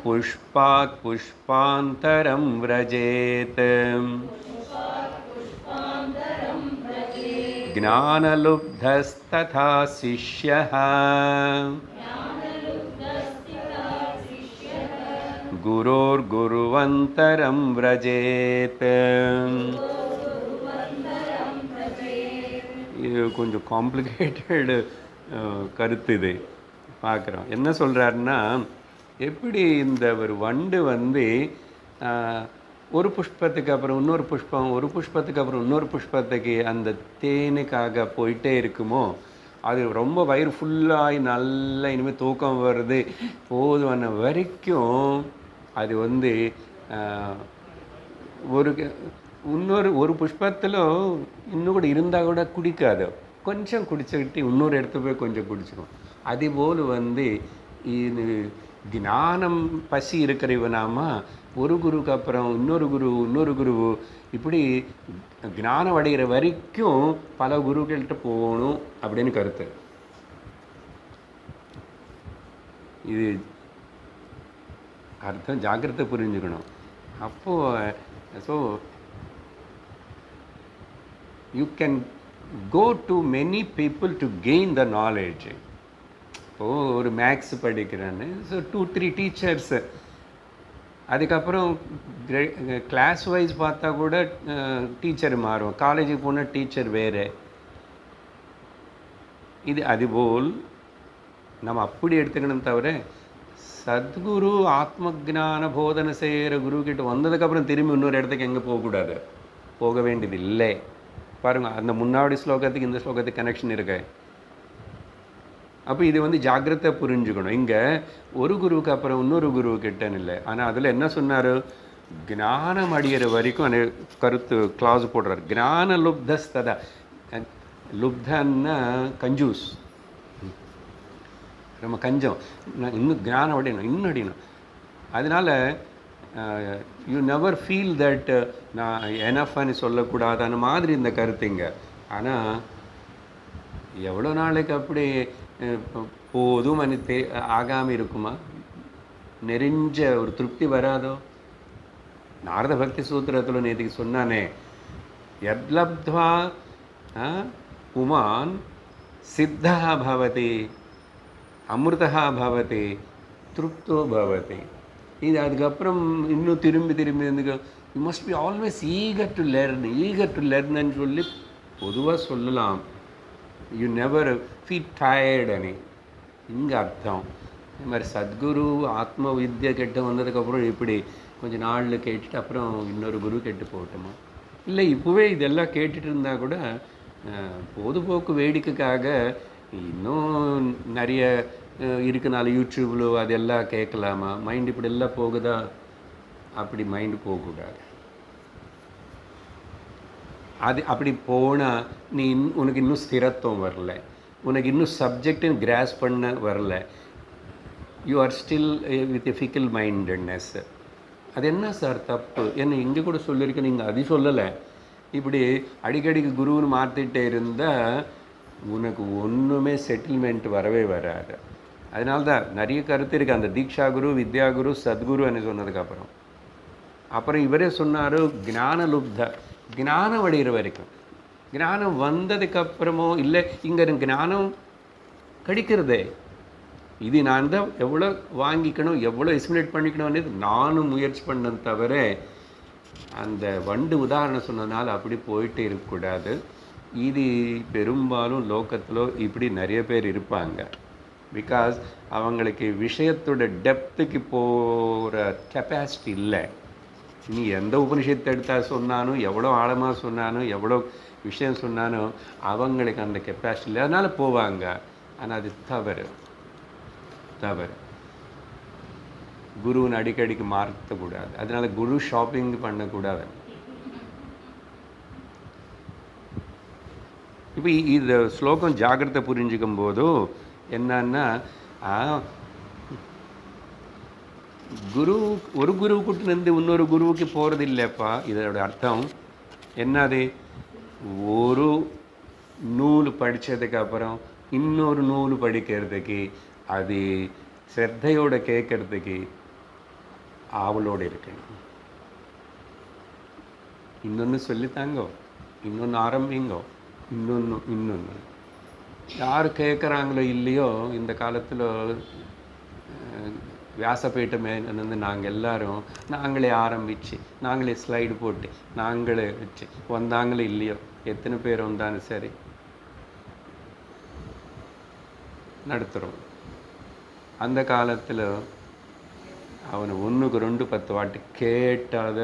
புஷ்பாத் புஷ்பாந்தரம் व्रजेत ஞானலுப்தஸ்ததா சிஷ்யः குரோர்குருவந்தரம் व्रजेत. இது கொஞ்சம் காம்ப்ளிகேட்டடு கருத்து. இது பார்க்குறோம். என்ன சொல்கிறாருன்னா, எப்படி இந்த ஒரு வண்டு ஒரு புஷ்பத்துக்கு அப்புறம் இன்னொரு புஷ்பம், ஒரு புஷ்பத்துக்கு அப்புறம் இன்னொரு புஷ்பத்துக்கு அந்த தேனுக்காக போயிட்டே இருக்குமோ, அது ரொம்ப வயிறு ஃபுல்லாகி நல்லா இனிமேல் தூக்கம் வருது போதுமான வரைக்கும் அது ஒரு புஷ்பத்தில் இன்னும் கூட இருந்தால் கூட குடிக்காது. கொஞ்சம் குடிச்சுக்கிட்டு இன்னொரு இடத்துல போய் கொஞ்சம் குடிச்சிடும். அதுபோல் இது ஞானம் பசி இருக்கிறவனாமா ஒரு குருக்கு அப்புறம் இன்னொரு குரு இப்படி ஞானம் அடைகிற வரைக்கும் பல குருக்கள்கிட்ட போகணும் அப்படின்னு கருத்து. இது அர்த்தம் ஜாக்கிரதை புரிஞ்சுக்கணும். அப்போது so you can go to many people to gain the knowledge. இப்போது ஒரு மேக்ஸ் படிக்கிறேன்னு, ஸோ 2-3 டீச்சர்ஸு. அதுக்கப்புறம் கிளாஸ் வைஸ் பார்த்தா கூட டீச்சர் மாறும். காலேஜுக்கு போனால் டீச்சர் வேறு. இது அதுபோல் நம்ம அப்படி எடுத்துக்கணும். தவிர சத்குரு ஆத்ம ஜான போதனை செய்கிற குருக்கிட்ட வந்ததுக்கப்புறம் திரும்பி இன்னொரு இடத்துக்கு எங்கே போகக்கூடாது, போக வேண்டியது இல்லை. பாருங்கள், அந்த முன்னாடி ஸ்லோகத்துக்கு இந்த ஸ்லோகத்துக்கு கனெக்ஷன் இருக்கு. அப்போ இது ஜாக்கிரதை புரிஞ்சுக்கணும். இங்கே ஒரு குருவுக்கு அப்புறம் இன்னொரு குருவுக்கிட்டன்னு இல்லை. ஆனால் அதில் என்ன சொன்னார், ஞானம் அடையிற வரைக்கும் கருத்து கிளாஸ் போடுறார். ஞான லுப்தஸ்ததா. லுப்தன்னா கஞ்சூஸ், நம்ம கஞ்சம். இன்னும் ஞானம் அடையணும், இன்னும் அடையணும். அதனால் யூ நெவர் ஃபீல் தட் நான் எனஃப்னு சொல்லக்கூடாதான மாதிரி இந்த கருத்துங்க. ஆனால் எவ்வளோ நாளைக்கு அப்படி போதும் ஆகாமல் இருக்குமா? நெறிஞ்ச ஒரு திருப்தி வராதோ? நாரத பக்தி சூத்திரத்தில் நேற்றுக்கு சொன்னானே, யத்லப்த்வா புமான் சித்தா பவதி அமிர்தா பவதி திருப்தோ பவதி. இது அதுக்கப்புறம் இன்னும் திரும்பி you must be always eager to லேர்ன்னு சொல்லி பொதுவாக சொல்லலாம். யூ நெவர் ஃபீல் டயர்டு இங்கே அர்த்தம். இது மாதிரி சத்குரு ஆத்ம வித்யா கிட்ட வந்ததுக்கப்புறம் இப்படி கொஞ்சம் நாளில் கேட்டுட்டு அப்புறம் இன்னொரு குரு கெட்டு போகட்டுமா? இல்லை இப்போவே இதெல்லாம் கேட்டுட்டு இருந்தால் கூட பொதுபோக்கு வேடிக்கைக்காக இன்னும் நிறைய இருக்கனால யூடியூப்ல அதெல்லாம் கேட்கலாமா? மைண்ட் இப்படி எல்லாம் போகுதா? அப்படி மைண்டு போகக்கூடாது. அது அப்படி போனால் நீ உனக்கு இன்னும் ஸ்திரத்துவம் வரல, உனக்கு இன்னும் சப்ஜெக்டின் கிராஸ் பண்ண வரல. You are still with a faecal mindedness. அது என்ன சார் தப்பு? என்ன இங்கே கூட சொல்லியிருக்கேன், நீங்கள் அது சொல்லலை. இப்படி அடிக்கடிக்கு குருன்னு மாற்றிட்டே இருந்தால் உனக்கு ஒன்றுமே செட்டில்மெண்ட் வரவே வராது. அதனால தான் நிறைய கருத்து இருக்குது அந்த தீக்ஷா குரு, வித்யா குரு, சத்குருன்னு சொன்னதுக்கப்புறம். அப்புறம் இவரே சொன்னார் ஞானலுப்த, ஞானம் அடைகிற வரைக்கும். ஞானம் வந்ததுக்கப்புறமோ இல்லை, இங்கே ஞானம் கிடைக்கிறதே இது நான் தான் எவ்வளோ வாங்கிக்கணும், எவ்வளோ எஸ்டிமேட் பண்ணிக்கணும்னு நானும் முயற்சி பண்ணது தவிர, அந்த வண்டு உதாரணம் சொன்னதுனால அப்படி போயிட்டு இருக்கக்கூடாது. இது பெரும்பாலும் லோகத்தில் இப்படி நிறைய பேர் இருப்பாங்க. பிகாஸ் அவங்களுக்கு விஷயத்தோட டெப்த்துக்கு போகிற கெப்பாசிட்டி இல்லை. நீ எந்த உபனிஷத்தை எடுத்தால் சொன்னாலும், எவ்வளோ ஆழமாக சொன்னாலும், எவ்வளோ விஷயம் சொன்னாலும் அவங்களுக்கு அந்த கெப்பாசிட்டி இல்லை, அதனால் போவாங்க. ஆனால் அது தவறு. குருன்னு அடிக்கடிக்கு மாற்றக்கூடாது. அதனால குரு ஷாப்பிங் பண்ணக்கூடாது. இப்போ இந்த ஸ்லோகம் ஜாகிரதை புரிஞ்சுக்கும் போது என்னன்னா, குரு ஒரு குருவுக்கிட்டேருந்து இன்னொரு குருவுக்கு போகிறது இல்லைப்பா. இதோட அர்த்தம் என்னது? ஒரு நூல் படித்ததுக்கு அப்புறம் இன்னொரு நூல் படிக்கிறதுக்கு, அது ஸ்ரத்தையோடு கேட்கறதுக்கு ஆவலோடு இருக்கணும். இன்னொன்று சொல்லித்தாங்கோ, இன்னொன்று ஆரம்பிங்கோ, இன்னொன்று யார் கேட்குறாங்களோ இல்லையோ, இந்த காலத்தில் வியாசபீட்டமே வந்து நாங்கள் எல்லாரும் நாங்களே ஆரம்பித்து, நாங்களே ஸ்லைடு போட்டு, நாங்களே வச்சு வந்தாங்களே இல்லையோ, எத்தனை பேர் வந்தாலும் சரி நடத்துகிறோம். அந்த காலத்தில் அவனை 1க்கு 2 10 வாட்டி கேட்டாத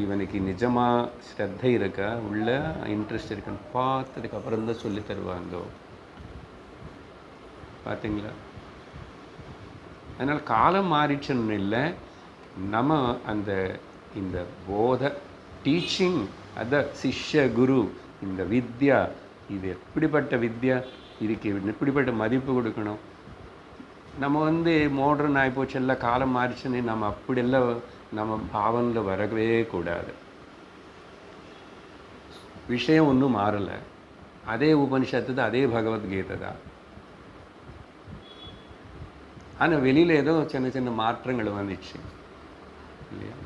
இவனுக்கு நிஜமாக ஸ்ரத்தை இருக்கா, உள்ள இன்ட்ரெஸ்ட் இருக்குன்னு பார்த்ததுக்கு அப்புறம் தான் சொல்லி தருவாங்க. பார்த்தீங்களா? அதனால் காலம் மாறிச்சுன்னு இல்லை, நம்ம இந்த போத டீச்சிங், அத சிஷ்ய குரு, இந்த வித்யா, இது எப்படிப்பட்ட வித்யா, இதுக்கு எப்படிப்பட்ட மதிப்பு கொடுக்கணும். நம்ம மாடர்ன் ஆகிப்போச்சு, எல்லாம் காலம் மாறிச்சுன்னு நம்ம அப்படியெல்லாம் நம்ம பாவனில் வரவே கூடாது. விஷயம் ஒன்றும் மாறலை, அதே உபனிஷத்து தான், அதே பகவத்கீதை தான். ஆனால் வெளியில் ஏதோ சின்ன சின்ன மாற்றங்கள் வந்துச்சு இல்லையா?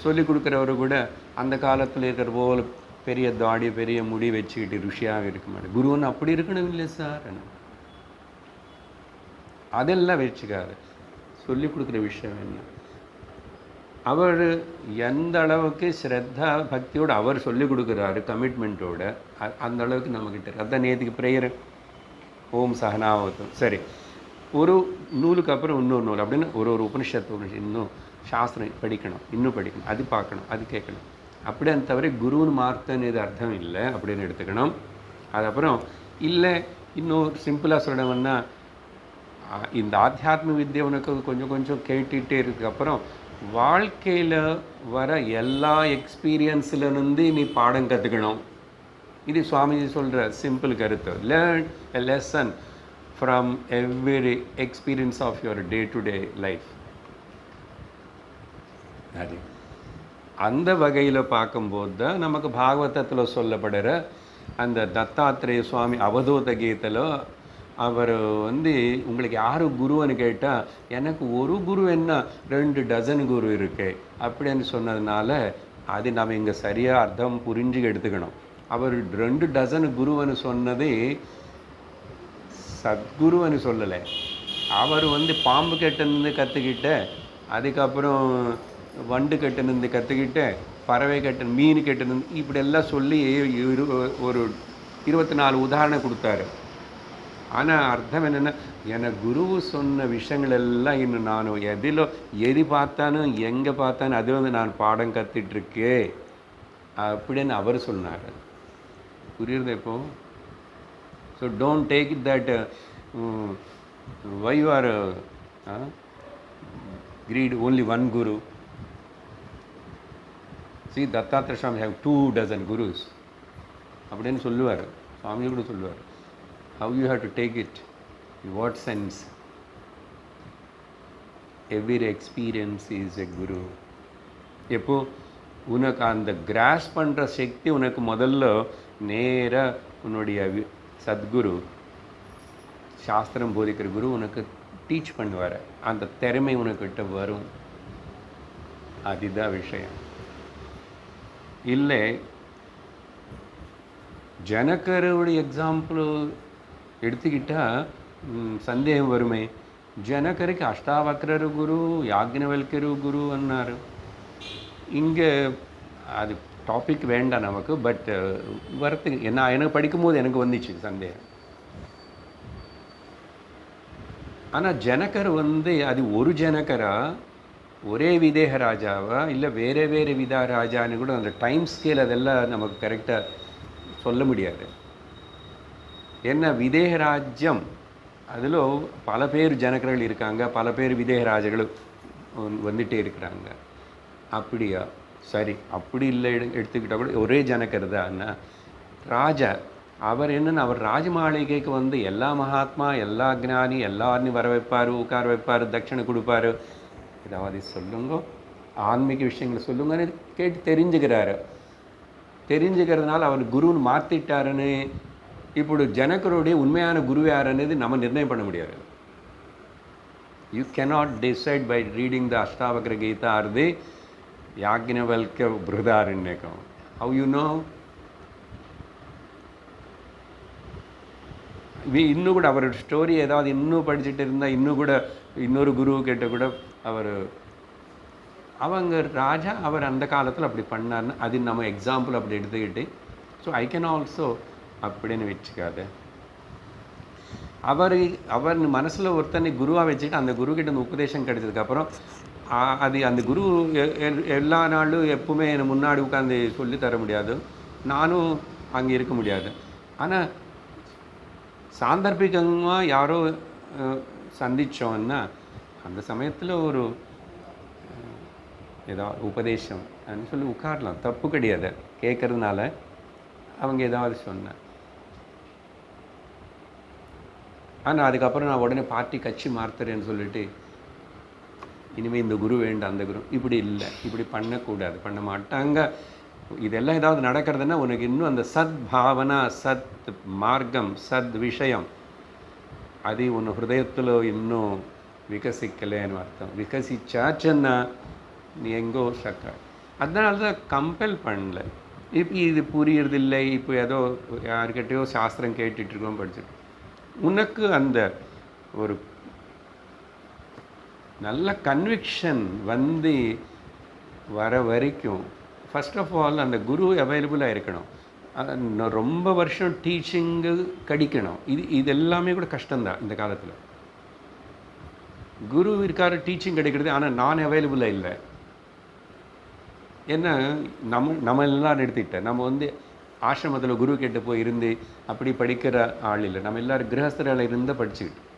சொல்லிக் கொடுக்குறவரு கூட அந்த காலத்தில் இருக்கிற போல் பெரிய தாடி பெரிய முடி வச்சுக்கிட்டு ருஷியாக இருக்க மாட்டேன். குருன்னு அப்படி இருக்கணும் இல்லை சார், அதெல்லாம் வச்சுக்காது. சொல்லிக் கொடுக்குற விஷயம் என்ன, அவர் எந்த அளவுக்கு ஸ்ரத்தா பக்தியோடு அவர் சொல்லிக் கொடுக்குறாரு, கமிட்மெண்ட்டோட, அந்த அளவுக்கு நம்மக்கிட்ட. அதான் நேற்றுக்கு ப்ரேயர், ஓம் சகனாவத்தும். சரி, ஒரு நூலுக்கு அப்புறம் இன்னொரு நூல் அப்படின்னு ஒரு உபனிஷத்து இன்னும் சாஸ்திரம் படிக்கணும், இன்னும் படிக்கணும், அது பார்க்கணும், அது கேட்கணும். அப்படியே தவிர குருன்னு மார்த்தன்னு இது அர்த்தம் இல்லை அப்படின்னு எடுத்துக்கணும். அதுக்கப்புறம் இல்லை, இன்னும் சிம்பிளாக சொல்லணும்னா, இந்த ஆத்தியாத்ம வித்யை உனக்கு கொஞ்சம் கொஞ்சம் கேட்டுகிட்டே இருக்கப்புறம் வாழ்க்கையில் வர எல்லா எக்ஸ்பீரியன்ஸ்லேருந்து நீ பாடம் கற்றுக்கணும். இது சுவாமிஜி சொல்கிற சிம்பிள் கருத்து. Learn a lesson from every experience of your day to day life. அது அந்த வகையில் பார்க்கும்போது தான் நமக்கு பாகவதத்தில் சொல்லப்படுற அந்த தத்தாத்திரேய சுவாமி அவதூத கீதையில் அவர் உங்களுக்கு யார் குருன்னு கேட்டால், எனக்கு ஒரு குரு என்ன 2 டஜன் குரு இருக்கு அப்படின்னு சொன்னதுனால அது நம்ம இங்கே சரியாக அர்த்தம் புரிஞ்சு எடுத்துக்கணும். அவர் 2 டஜன் குருன்னு சொன்னது சத்குருன்னு சொல்லலை. அவர் பாம்பு கெட்டன்னு கற்றுக்கிட்ட, அதுக்கப்புறம் வண்டு கெட்டன்னு கற்றுக்கிட்ட, பறவை கெட்ட, மீன் கெட்டன்னு, இப்படியெல்லாம் சொல்லி ஒரு 24 உதாரணம் கொடுத்தாரு. ஆனால் அர்த்தம் என்னென்னா, எனக்கு குரு சொன்ன விஷயங்கள் எல்லாம் இன்னும் நான் எது பார்த்தாலும் எங்கே பார்த்தாலும் அது நான் பாடம் கற்றுட்ருக்கே அப்படின்னு அவர் சொன்னார். புரியுறது இப்போ? So don't take it that way you are greed only one guru. See, Dattatreya Swami have 2 dozen gurus. அப்படின்னு சொல்லுவார், சுவாமி கூட சொல்லுவார். How you have to take it? In what sense? Every experience is a guru. எப்போ உனக்கு அந்த கிராஸ் பண்ணுற சக்தி உனக்கு முதல்ல நேராக உன்னுடைய சத்குரு, சாஸ்திரம் போதிக்கிற குரு உனக்கு டீச் பண்ணுவார். அந்த திறமை உனக்கிட்ட வரும். அதுதான் விஷயம். இல்லை, ஜனகருடைய எக்ஸாம்பிள் எடுத்துக்கிட்டால் சந்தேகம் வருமே. ஜனகருக்கு அஷ்டாவக்ரரு குரு, யாக்ஞவல்கரு குரு அன்னார். இங்கே அது டாபிக் வேண்டாம் நமக்கு. பட் வரத்துக்கு எனக்கு படிக்கும்போது எனக்கு வந்துச்சு சந்தேகம். ஆனால் ஜனகர் அது ஒரு ஜனகரா, ஒரே விதேக ராஜாவா, இல்லை வேறு வேறு விதா ராஜான்னு கூட அந்த டைம் ஸ்கேல் அதெல்லாம் நமக்கு கரெக்டாக சொல்ல முடியாது. ஏன்னா விதேக ராஜ்யம் அதில் பல பேர் ஜனகர்கள் இருக்காங்க, பல பேர் விதேக ராஜாக்கள் வந்துகிட்டே இருக்கிறாங்க. அப்படியா? சரி, அப்படி இல்லை எடுத்துக்கிட்டால் கூட ஒரே ஜனகர் தான் ராஜா. அவர் என்னென்னா, அவர் ராஜமாளிகைக்கு எல்லா மகாத்மா, எல்லா ஞானி எல்லாரையும் வர வைப்பார், உட்கார வைப்பார், தட்சிணை கொடுப்பார். ஏதாவது சொல்லுங்க, ஆன்மீக விஷயங்களை சொல்லுங்கன்னு கேட்டு தெரிஞ்சுக்கிறாரு. தெரிஞ்சுக்கிறதுனால அவர் குருன்னு மாற்றிட்டாருன்னு இப்படி ஜனகருடைய உண்மையான குரு யாருன்னு நம்ம நிர்ணயம் பண்ண முடியாது. You cannot decide by reading the Ashtavakra Gita or the Yajnavalkya Brihadaranyakam. How you know? இன்னும் கூட அவரோட ஸ்டோரி ஏதாவது இன்னும் படிச்சுட்டு இருந்தால் இன்னும் கூட இன்னொரு குரு கிட்ட கூட அவங்க ராஜா அவர் அந்த காலத்தில் அப்படி பண்ணார்னு அது நம்ம எக்ஸாம்பிள் அப்படி எடுத்துக்கிட்டு, ஸோ ஐ கேன் ஆல்சோ அப்படின்னு வச்சுக்காது. அவர் மனசில் ஒருத்தனை குருவாக வச்சுட்டு அந்த குருக்கிட்ட அந்த உபதேசம் கிடைச்சதுக்கப்புறம் அது அந்த குரு எல்லா நாளும் எப்பவுமே என்னை முன்னாடி உட்காந்து சொல்லி தர முடியாது, நானும் அங்கே இருக்க முடியாது. ஆனால் சாந்தர்பிகமாக யாரோ சந்தித்தோன்னா அந்த சமயத்தில் ஒரு ஏதாவது உபதேசம் சொல்லி உட்காரலாம், தப்பு கிடையாது. கேட்கறதுனால அவங்க ஏதாவது சொன்னேன். ஆனால் அதுக்கப்புறம் நான் உடனே பார்ட்டி கட்சி மாற்றுறேன்னு சொல்லிட்டு இனிமேல் இந்த குரு வேண்டாம் அந்த குரு இப்படி இல்லை, இப்படி பண்ணக்கூடாது, பண்ண மாட்டாங்க. இதெல்லாம் ஏதாவது நடக்கிறதுனா உனக்கு இன்னும் அந்த சத் பாவனா, சத் மார்க்கம், சத் விஷயம் அது உன் ஹிருதயத்தில் இன்னும் விகசிக்கலைன்னு அர்த்தம். விகசிச்சாச்சுன்னா நீ எங்கோ சக்க. அதனால தான் கம்பல் பண்ணல. இப்போ இது புரியறதில்லை, இப்போ ஏதோ யாருக்கிட்டையோ சாஸ்திரம் கேட்டுட்ருக்கோம், படிச்சுட்டு உனக்கு அந்த ஒரு நல்ல கன்விக்ஷன் வர வரைக்கும் ஃபர்ஸ்ட் ஆஃப் ஆல் அந்த குரு அவைலபிளாக இருக்கணும். ரொம்ப வருஷம் டீச்சிங்கு கிடைக்கணும். இது எல்லாமே கூட கஷ்டம்தான் இந்த காலத்தில். குரு இருக்காரு, டீச்சிங் கிடைக்கிறது, ஆனால் நான் அவைலபிளாக இல்லை. ஏன்னா நம்ம எல்லாம் எடுத்துக்கிட்டேன். நம்ம ஆசிரமத்தில் குரு கிட்ட போய் இருந்து அப்படி படிக்கிற ஆள் இல்லை. நம்ம எல்லோரும் கிரகஸ்தரால் இருந்து படிச்சுக்கிட்டு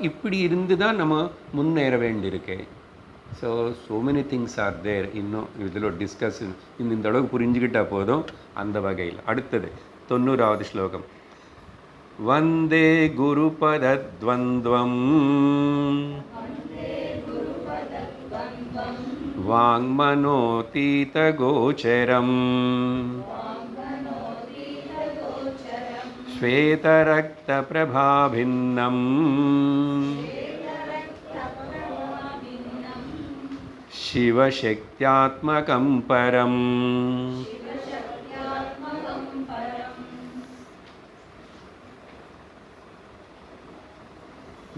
இப்படி இருந்து தான் நம்ம முன்னேற வேண்டியிருக்கு. So many things are there. இன்னும் இதில் டிஸ்கஸ் இந்த அளவுக்கு புரிஞ்சுக்கிட்டால் போதும். அந்த வகையில் அடுத்தது 90வது ஸ்லோகம். வந்தே குருபதத்வந்த்வம் வாங்மனோதீதகோச்சரம் ஸ்வேதரக்தபிரபாபின்னம் சிவசக்தியாத்மகம் பரம்.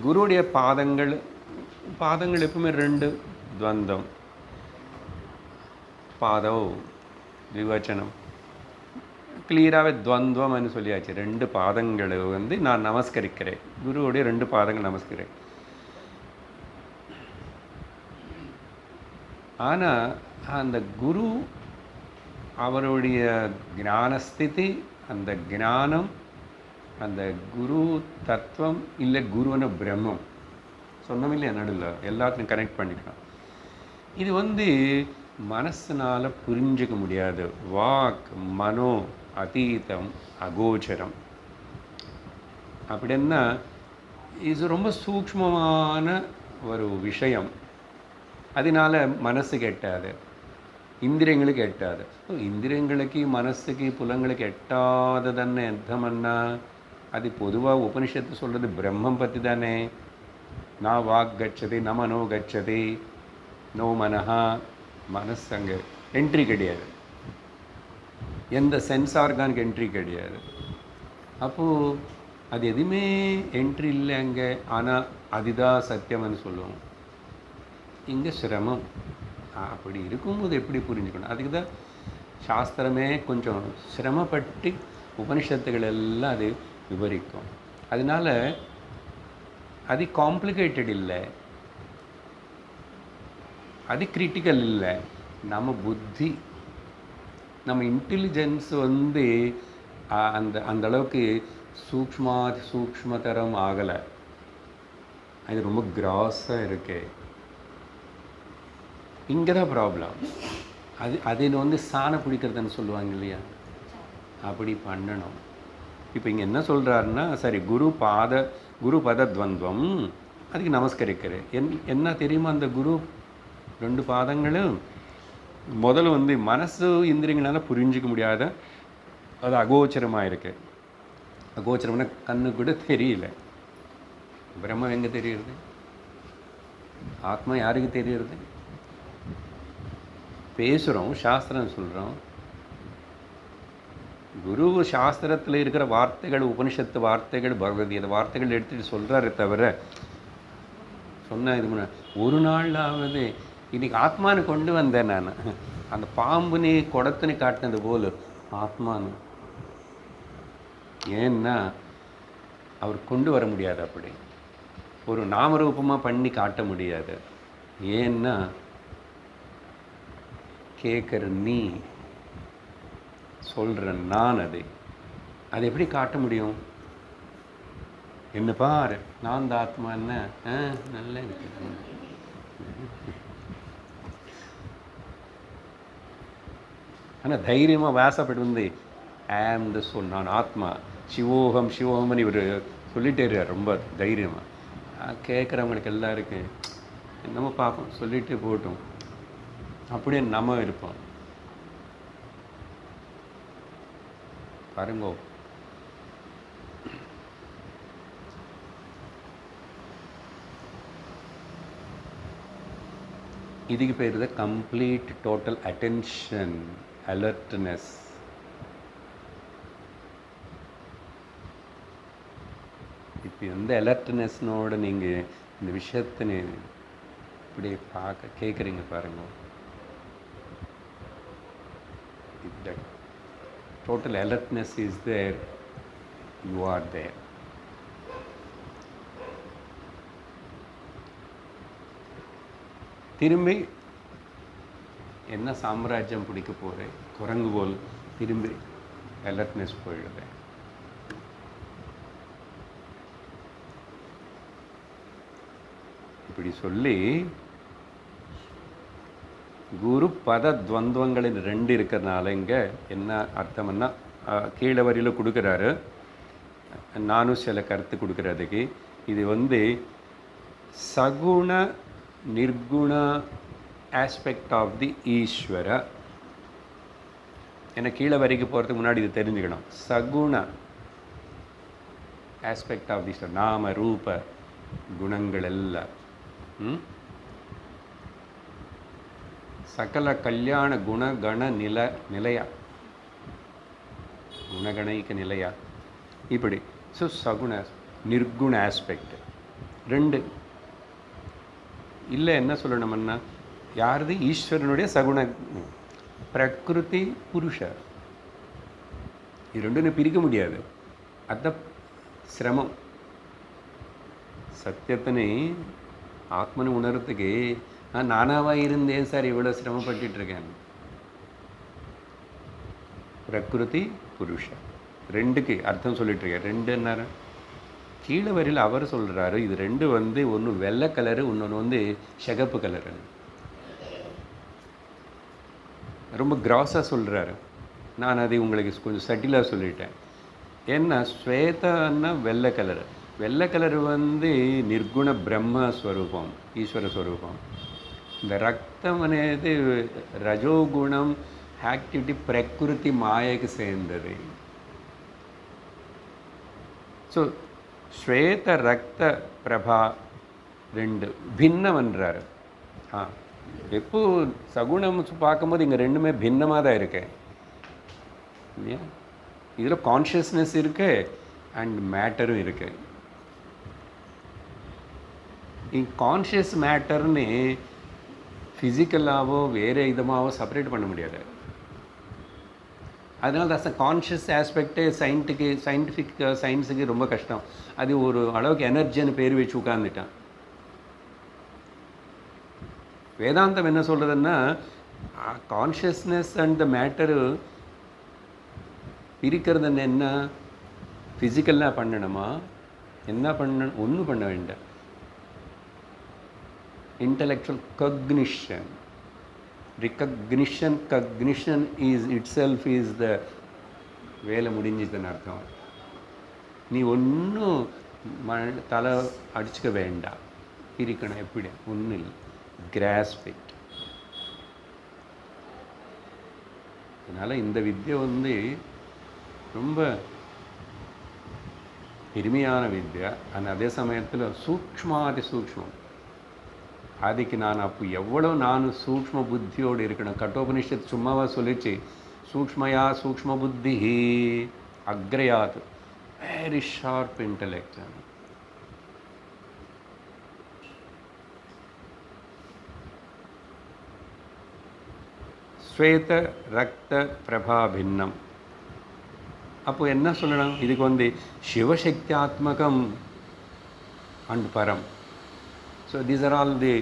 குருவுடைய பாதங்கள் எப்பவுமே 2 துவந்தம். பாதோ விவச்சனம், கிளியராகவே துவந்தம்னு சொல்லியாச்சு. 2 பாதங்களை வந்து நான் நமஸ்கரிக்கிறேன், குருவுடைய 2 பாதங்கள் நமஸ்கரிக்கிறேன். ஆனால் அந்த குரு அவருடைய ஞானஸ்திதி, அந்த ஞானம், அந்த குரு தத்துவம் இல்லை குருவன பிரம்மம் சொன்னோம் இல்லையா, நடுவில் எல்லாத்தையும் கனெக்ட் பண்ணிக்கலாம். இது வந்து மனசினால் புரிஞ்சிக்க முடியாது. வாக் மனோ அதீதம் அகோச்சரம் அப்படின்னா இது ரொம்ப சூக்ஷ்மமான ஒரு விஷயம். அதனால மனசுக்கு எட்டாது, இந்திரியங்களுக்கு எட்டாது. இந்திரியங்களுக்கு மனசுக்கு புலங்களுக்கு எட்டாததன்னு அர்த்தம்னா அது பொதுவாக உபனிஷத்து சொல்கிறது பிரம்மம் பற்றி தானே. நான் வாக் கச்சதி ந மனோ கச்சதி நோ மனஹா. மனசு அங்கே என்ட்ரி கிடையாது, எந்த சென்ஸ் ஆர்கானுக்கு என்ட்ரி கிடையாது. அப்போது அது எதுவுமே என்ட்ரி இல்லை அங்கே. ஆனால் அதுதான் சத்தியம்னு சொல்லுவோம். இங்கே சிரமம். அப்படி இருக்கும்போது எப்படி புரிஞ்சுக்கணும்? அதுக்கு தான் சாஸ்திரமே கொஞ்சம் சிரமப்பட்டு உபனிஷத்துகள் எல்லாம் அது விவரிக்கும். அதனால் அது காம்ப்ளிகேட்டட் இல்லை, அது கிரிட்டிக்கல் இல்லை. நம்ம புத்தி, நம்ம இன்டெலிஜென்ஸ் வந்து அந்த அளவுக்கு சூக்ஷ்மதரம் ஆகலை. அது ரொம்ப கிராஸாக இருக்கு. இங்கே தான் ப்ராப்ளம். அது வந்து சாணம் பிடிக்கிறதுன்னு சொல்லுவாங்க இல்லையா, அப்படி பண்ணணும். இப்போ இங்கே என்ன சொல்கிறாருன்னா, சரி குரு பத துவந்தம் அதுக்கு நமஸ்கரிக்கிறேன். என்ன தெரியுமா, அந்த குரு 2 பாதங்களும் முதல்ல வந்து மனசு இந்திரியங்களால் புரிஞ்சிக்க முடியாத, அது அகோச்சரமாக இருக்கு. அகோச்சரம்னா கண்ணு கூட தெரியல. பிரம்மம் எங்கே தெரியுறது? ஆத்மா யாருக்கு தெரியுறது? பேசுகிறோம், சாஸ்திரம் சொல்கிறோம். குரு சாஸ்திரத்தில் இருக்கிற வார்த்தைகள், உபனிஷத்து வார்த்தைகள், பகவத்கீதை வார்த்தைகள் எடுத்துகிட்டு சொல்கிறாரு தவிர, சொன்னால் இது முன்னாடி ஒரு நாளாவது இன்னைக்கு ஆத்மானு கொண்டு வந்தேன் நான். அந்த பாம்புனே குடத்துன்னு காட்டினது போல் ஆத்மானு. ஏன்னா அவர் கொண்டு வர முடியாது, அப்படி ஒரு நாமரூபமாக பண்ணி காட்ட முடியாது. ஏன்னா கேட்குற நீ, சொல்கிற நான், அது எப்படி காட்ட முடியும்? என்ன பாரு, நான் இந்த ஆத்மா என்ன நல்லா இருக்கு. ஆனால் தைரியமாக வாசப்பட்டு வந்து ஆம் த சொல், நான் ஆத்மா, சிவோகம் சிவோகம்னு இவர் சொல்லிட்டே ரொம்ப தைரியமாக. கேட்குறவங்களுக்கு எல்லாருக்கும் என்னமோ பார்ப்போம், சொல்லிட்டு போட்டோம், அப்படியே நம்ம இருப்போம். பாருங்கோ, இதுக்கு பேர் தான் கம்ப்ளீட் டோட்டல் அட்டென்ஷன், அலர்ட்னஸ். இப்போ எந்த அலர்ட்னஸ்னோட நீங்கள் இந்த விஷயத்தை இப்படி கேட்குறீங்க பாருங்க. That total alertness is there, you are there. திரும்பி என்ன சாம்ராஜ்யம் பிடிக்க போகிறேன், குரங்கு போல் திரும்பி அலர்ட்னஸ் போயிடுறேன். இப்படி சொல்லி குரு பத துவந்தங்களின் 2 இருக்கிறதுனால இங்கே என்ன அர்த்தம்னா, கீழே வரியில் கொடுக்குறாரு, நானும் சில கருத்து கொடுக்குறதுக்கு. இது வந்து சகுண நிர்குண ஆஸ்பெக்ட் ஆஃப் தி ஈஸ்வர. ஏன்னா கீழே வரைக்கும் போகிறதுக்கு முன்னாடி இது தெரிஞ்சுக்கணும். சகுண ஆஸ்பெக்ட் ஆஃப் தி ஈஸ்வர, நாம ரூப குணங்கள் எல்லாம் சகல கல்யாண குணகண நிலையா, குணகணைக்க நிலையா, இப்படி. ஸோ சகுண நிர்குண ஆஸ்பெக்ட் 2 இல்லை. என்ன சொல்லணும்னா, யாரது? ஈஸ்வரனுடைய சகுண பிரகிருதி புருஷ. இது ரெண்டும் பிரிக்க முடியாது. அதுதான் சிரமம். சத்தியத்தினை ஆத்மனை உணர்றதுக்கு நான் நானாவாக இருந்தேன் சார் இவ்வளோ சிரமப்பட்டுருக்கேன். பிரகிருதி புருஷன் ரெண்டுக்கு அர்த்தம் சொல்லிட்டுருக்கேன். ரெண்டு என்ன கீழே வரையில் அவர் சொல்கிறாரு, இது ரெண்டு ஒன்று வெள்ளை கலரு, இன்னொன்று சிகப்பு கலரு. ரொம்ப கிராஸாக சொல்கிறாரு. நான் அதை உங்களுக்கு கொஞ்சம் சட்டிலாக சொல்லிட்டேன். ஏன்னா ஸ்வேதன்னா வெள்ளை கலரு. வெள்ளை கலர் நிர்குண பிரம்மஸ்வரூபம், ஈஸ்வர ஸ்வரூபம். இந்த ரத்தம் అనేది ரஜோகுணம் ஆக்டிவிட்டி பிரகிருதி மாயைக்கு சேர்ந்தது. ஸோ ஸ்வேத ரத்த பிரபா ரெண்டு பின்னம்ன்றார். எப்போ சகுணம் பார்க்கும்போது இங்கே ரெண்டுமே பின்னமாக தான் இருக்கு இல்லையா? இதில் கான்ஷியஸ்னஸ் இருக்கு அண்ட் மேட்டரும் இருக்கு. கான்ஷியஸ் மேட்டர்னு ஃபிசிக்கலாகவோ வேறு இதமாகவோ செப்பரேட் பண்ண முடியாது. அதனால தான் கான்ஷியஸ் ஆஸ்பெக்டே சயின்ஸுக்கு ரொம்ப கஷ்டம். அது ஒரு அளவுக்கு எனர்ஜின்னு பேர் வச்சு உட்காந்துட்டான். வேதாந்தம் என்ன சொல்கிறதுன்னா, கான்ஷியஸ்னஸ் அண்ட் த மேட்டரு பிரிக்கிறதுன்னு என்ன, ஃபிசிக்கலாக பண்ணணுமா என்ன பண்ணணும், ஒன்றும் பண்ண வேண்டாம். intellectual cognition, cognition is itself is the வேலை முடிஞ்சதுன்னு அர்த்தம். நீ ஒன்றும் தலை அடிச்சுக்க வேண்டாம். பிரிக்கணும் எப்படி ஒன்றும் இல்லை, grasp it. அதனால் இந்த வித்யை ரொம்ப பெருமையான வித்யா. ஆனால் அதே சமயத்தில் சூக்ஷ்மாதி சூக்ஷ்மம். அதுக்கு நான் அப்போ எவ்வளோ நான் சூக்ஷ்ம புத்தியோடு இருக்கணும். கட்டோபனிஷத் சும்மாவாக சொல்லிச்சு, சூக்ஷ்மயா சூக்ஷ்ம புத்தி அக்ரயாத், வெரி ஷார்ப் இன்டலெக்ட். ஸ்வேத ரக்த பிரபா பின்னம். அப்போ என்ன சொல்லணும், இதுக்கு சிவசக்தியாத்மகம் அண்ட் பரம். So these are all the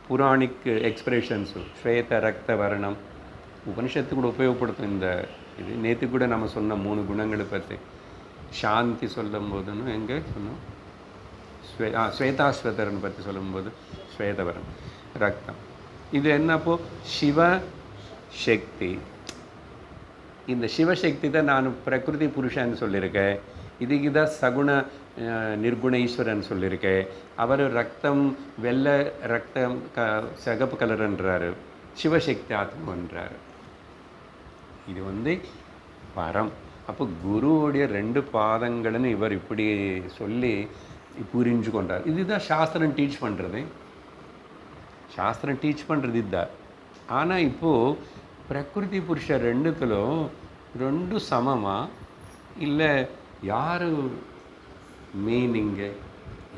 Puranic expressions. ஸ்வேத ரக்த வர்ணம் உபனிஷத்து கூட உபயோகப்படுத்தும். இந்த இது நேற்று கூட நம்ம சொன்ன 3 குணங்களை பற்றி சாந்தி சொல்லும் போதுன்னு எங்கே சொன்னோம், ஸ்வேதாஸ்வதரன் பற்றி சொல்லும்போது ஸ்வேதவரம் ரக்தம். இது என்னப்போ சிவசக்தி. இந்த சிவசக்தி தான் நான் பிரகிருதி புருஷன்னு சொல்லியிருக்கேன். இதுக்கு தான் சகுண நிர்குண ஈஸ்வரன் சொல்லியிருக்கேன். அவர் ரத்தம் வெள்ளை ரத்தம் சிகப்பு கலர்ன்றாரு, சிவசக்தி ஆத்மன்றார். இது பரம். அப்போ குருவுடைய 2 பாதங்கள்னு இவர் இப்படி சொல்லி புரிஞ்சு கொண்டார். இதுதான் சாஸ்திரம் டீச் பண்ணுறது. சாஸ்திரம் டீச் பண்ணுறது இதுதான். ஆனால் இப்போது பிரகிருதி புருஷ ரெண்டுத்திலும் 2 சமமா இல்லை, யார் மீனிங்கு,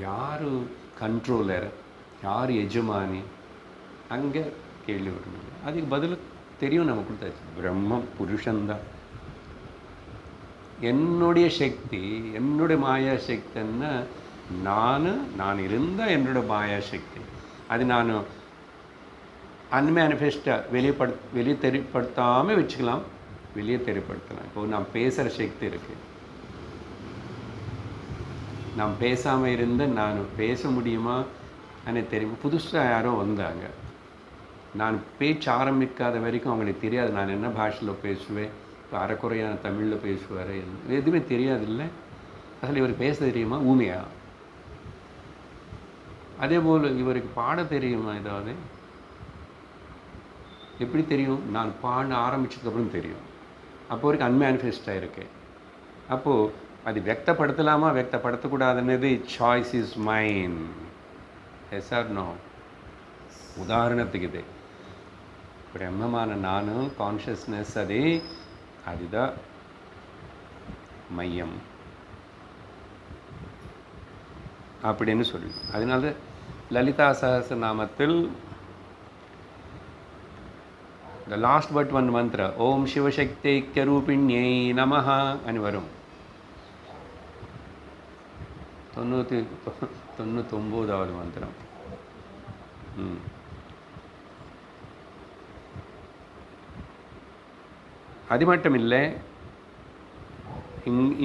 யார் கண்ட்ரோலர், யார் எஜமானி, அங்கே கேள்வி வரணும். அதுக்கு பதில் தெரியும் நமக்கு கொடுத்தாச்சு, பிரம்மம் புருஷன்தான். என்னுடைய சக்தி, என்னுடைய மாயா சக்தின்னா நான் இருந்தால் என்னோடய மாயா சக்தி. அது நான் அன்மேனிஃபெஸ்டாக வெளியே தெரியப்படுத்தாமல் வச்சுக்கலாம், வெளியே தெரியப்படுத்தலாம். இப்போது நான் பேசுகிற சக்தி இருக்குது. நான் பேசாமல் இருந்து நான் பேச முடியுமா எனக்கு தெரியும். புதுசாக யாரோ வந்தாங்க, நான் பேச்சு ஆரம்பிக்காத வரைக்கும் அவங்களுக்கு தெரியாது நான் என்ன பாஷையில் பேசுவேன். இப்போ அரைக்குறையான தமிழில் பேசுவார், எதுவுமே தெரியாதில்லை. அதில் இவருக்கு பேச தெரியுமா, ஊமையா? அதே போல் இவருக்கு பாட தெரியுமா, ஏதாவது எப்படி தெரியும்? நான் பாட ஆரம்பிச்சதுக்கப்புறம் தெரியும். அப்போ வரைக்கும் அன்மேனிஃபெஸ்டாக இருக்கு. அப்போது அது வியக்தப்படுத்தலாமா வியக்தப்படுத்தக்கூடாதுன்னது choice is mine. Yes or no? உதாரணத்துக்கு இது பிரம்மமான நானும் கான்ஷியஸ்னஸ், அதுதான் மையம் அப்படின்னு சொல்லி. அதனால லலிதா சஹஸ்ரநாமத்தில் இந்த லாஸ்ட் பட் ஒன் மந்த்ரா ஓம் சிவசக்திக்கரூபிண்யை நமஹ అని வரும். 99வது மந்திரம். அது மட்டும் இல்லை,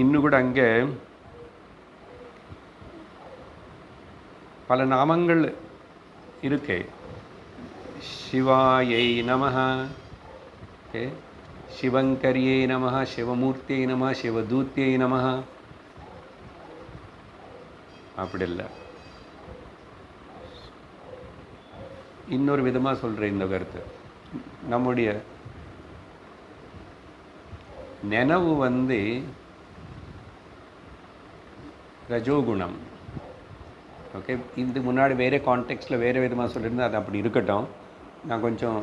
இன்னும் கூட அங்கே பல நாமங்கள் இருக்கு. சிவாயை நமஹ, சிவங்கரியை நமஹ, சிவமூர்த்தியை நமஹ, சிவதூத்தியை நமஹ. அப்படி இல்லை, இன்னொரு விதமாக சொல்கிறேன் இந்த கருத்து. நம்முடைய நினைவு ரஜோகுணம். ஓகே, இதுக்கு முன்னாடி வேறு கான்டெக்ஸ்டில் வேறு விதமாக சொல்லியிருந்தேன், அது அப்படி இருக்கட்டும். நான் கொஞ்சம்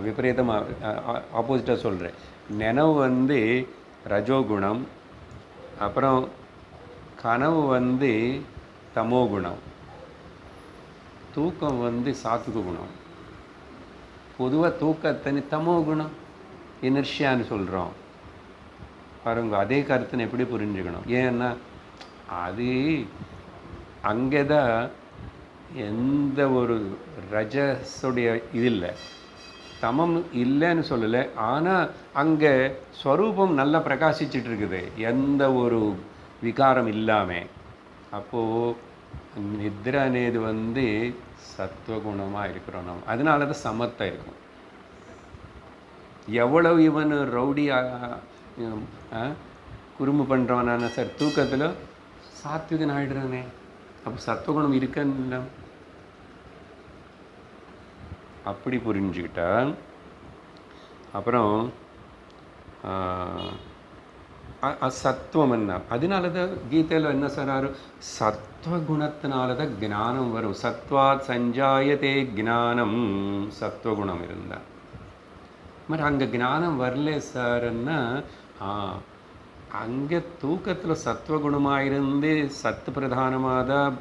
விபரீதமாக ஆப்போசிட்டாக சொல்கிறேன். நினைவு ரஜோகுணம், அப்புறம் கனவு தமோகுணம், தூக்கம் சாத்விக குணம். பொதுவாக தூக்கத்தை தமோகுணம் இனர்ஷியான்னு சொல்கிறோம் பாருங்க. அதே கருத்துன்னு எப்படி புரிஞ்சுக்கணும்? ஏன்னா அது அங்கே தான் எந்த ஒரு ரஜஸுடைய இது இல்லை, தமம் இல்லைன்னு சொல்லலை. ஆனால் அங்கே ஸ்வரூபம் நல்லா பிரகாசிச்சுட்டு இருக்குது, எந்த ஒரு விகாரம் இல்லாமல். அப்போது நித்ரை అనేది சத்வகுணமாக இருக்கிறோம் நம்ம. அதனால தான் சமத்தாக இருக்கும். எவ்வளவு இவன் ரவுடி குறும்பு பண்ணுறவனான சார் தூக்கத்தில் சாத்விகன் ஆகிடுறானே. அப்போ சத்வகுணம் இருக்குன்னு அப்படி புரிஞ்சுக்கிட்டா அப்புறம் அசத்துவம் என்ன. அதனால தான் கீதையில் என்ன சொல்கிறாரு, சத்வகுணத்தினால தான் ஞானம் வரும். சத்வாத் சஞ்சாயத்தே ஞானம். சத்வகுணம் இருந்தால் మరి அங்கே ஞானம் வரல சார்ன்னா, அங்கே தூக்கத்தில் சத்வகுணமாக இருந்து சத்து பிரதானமாக தான்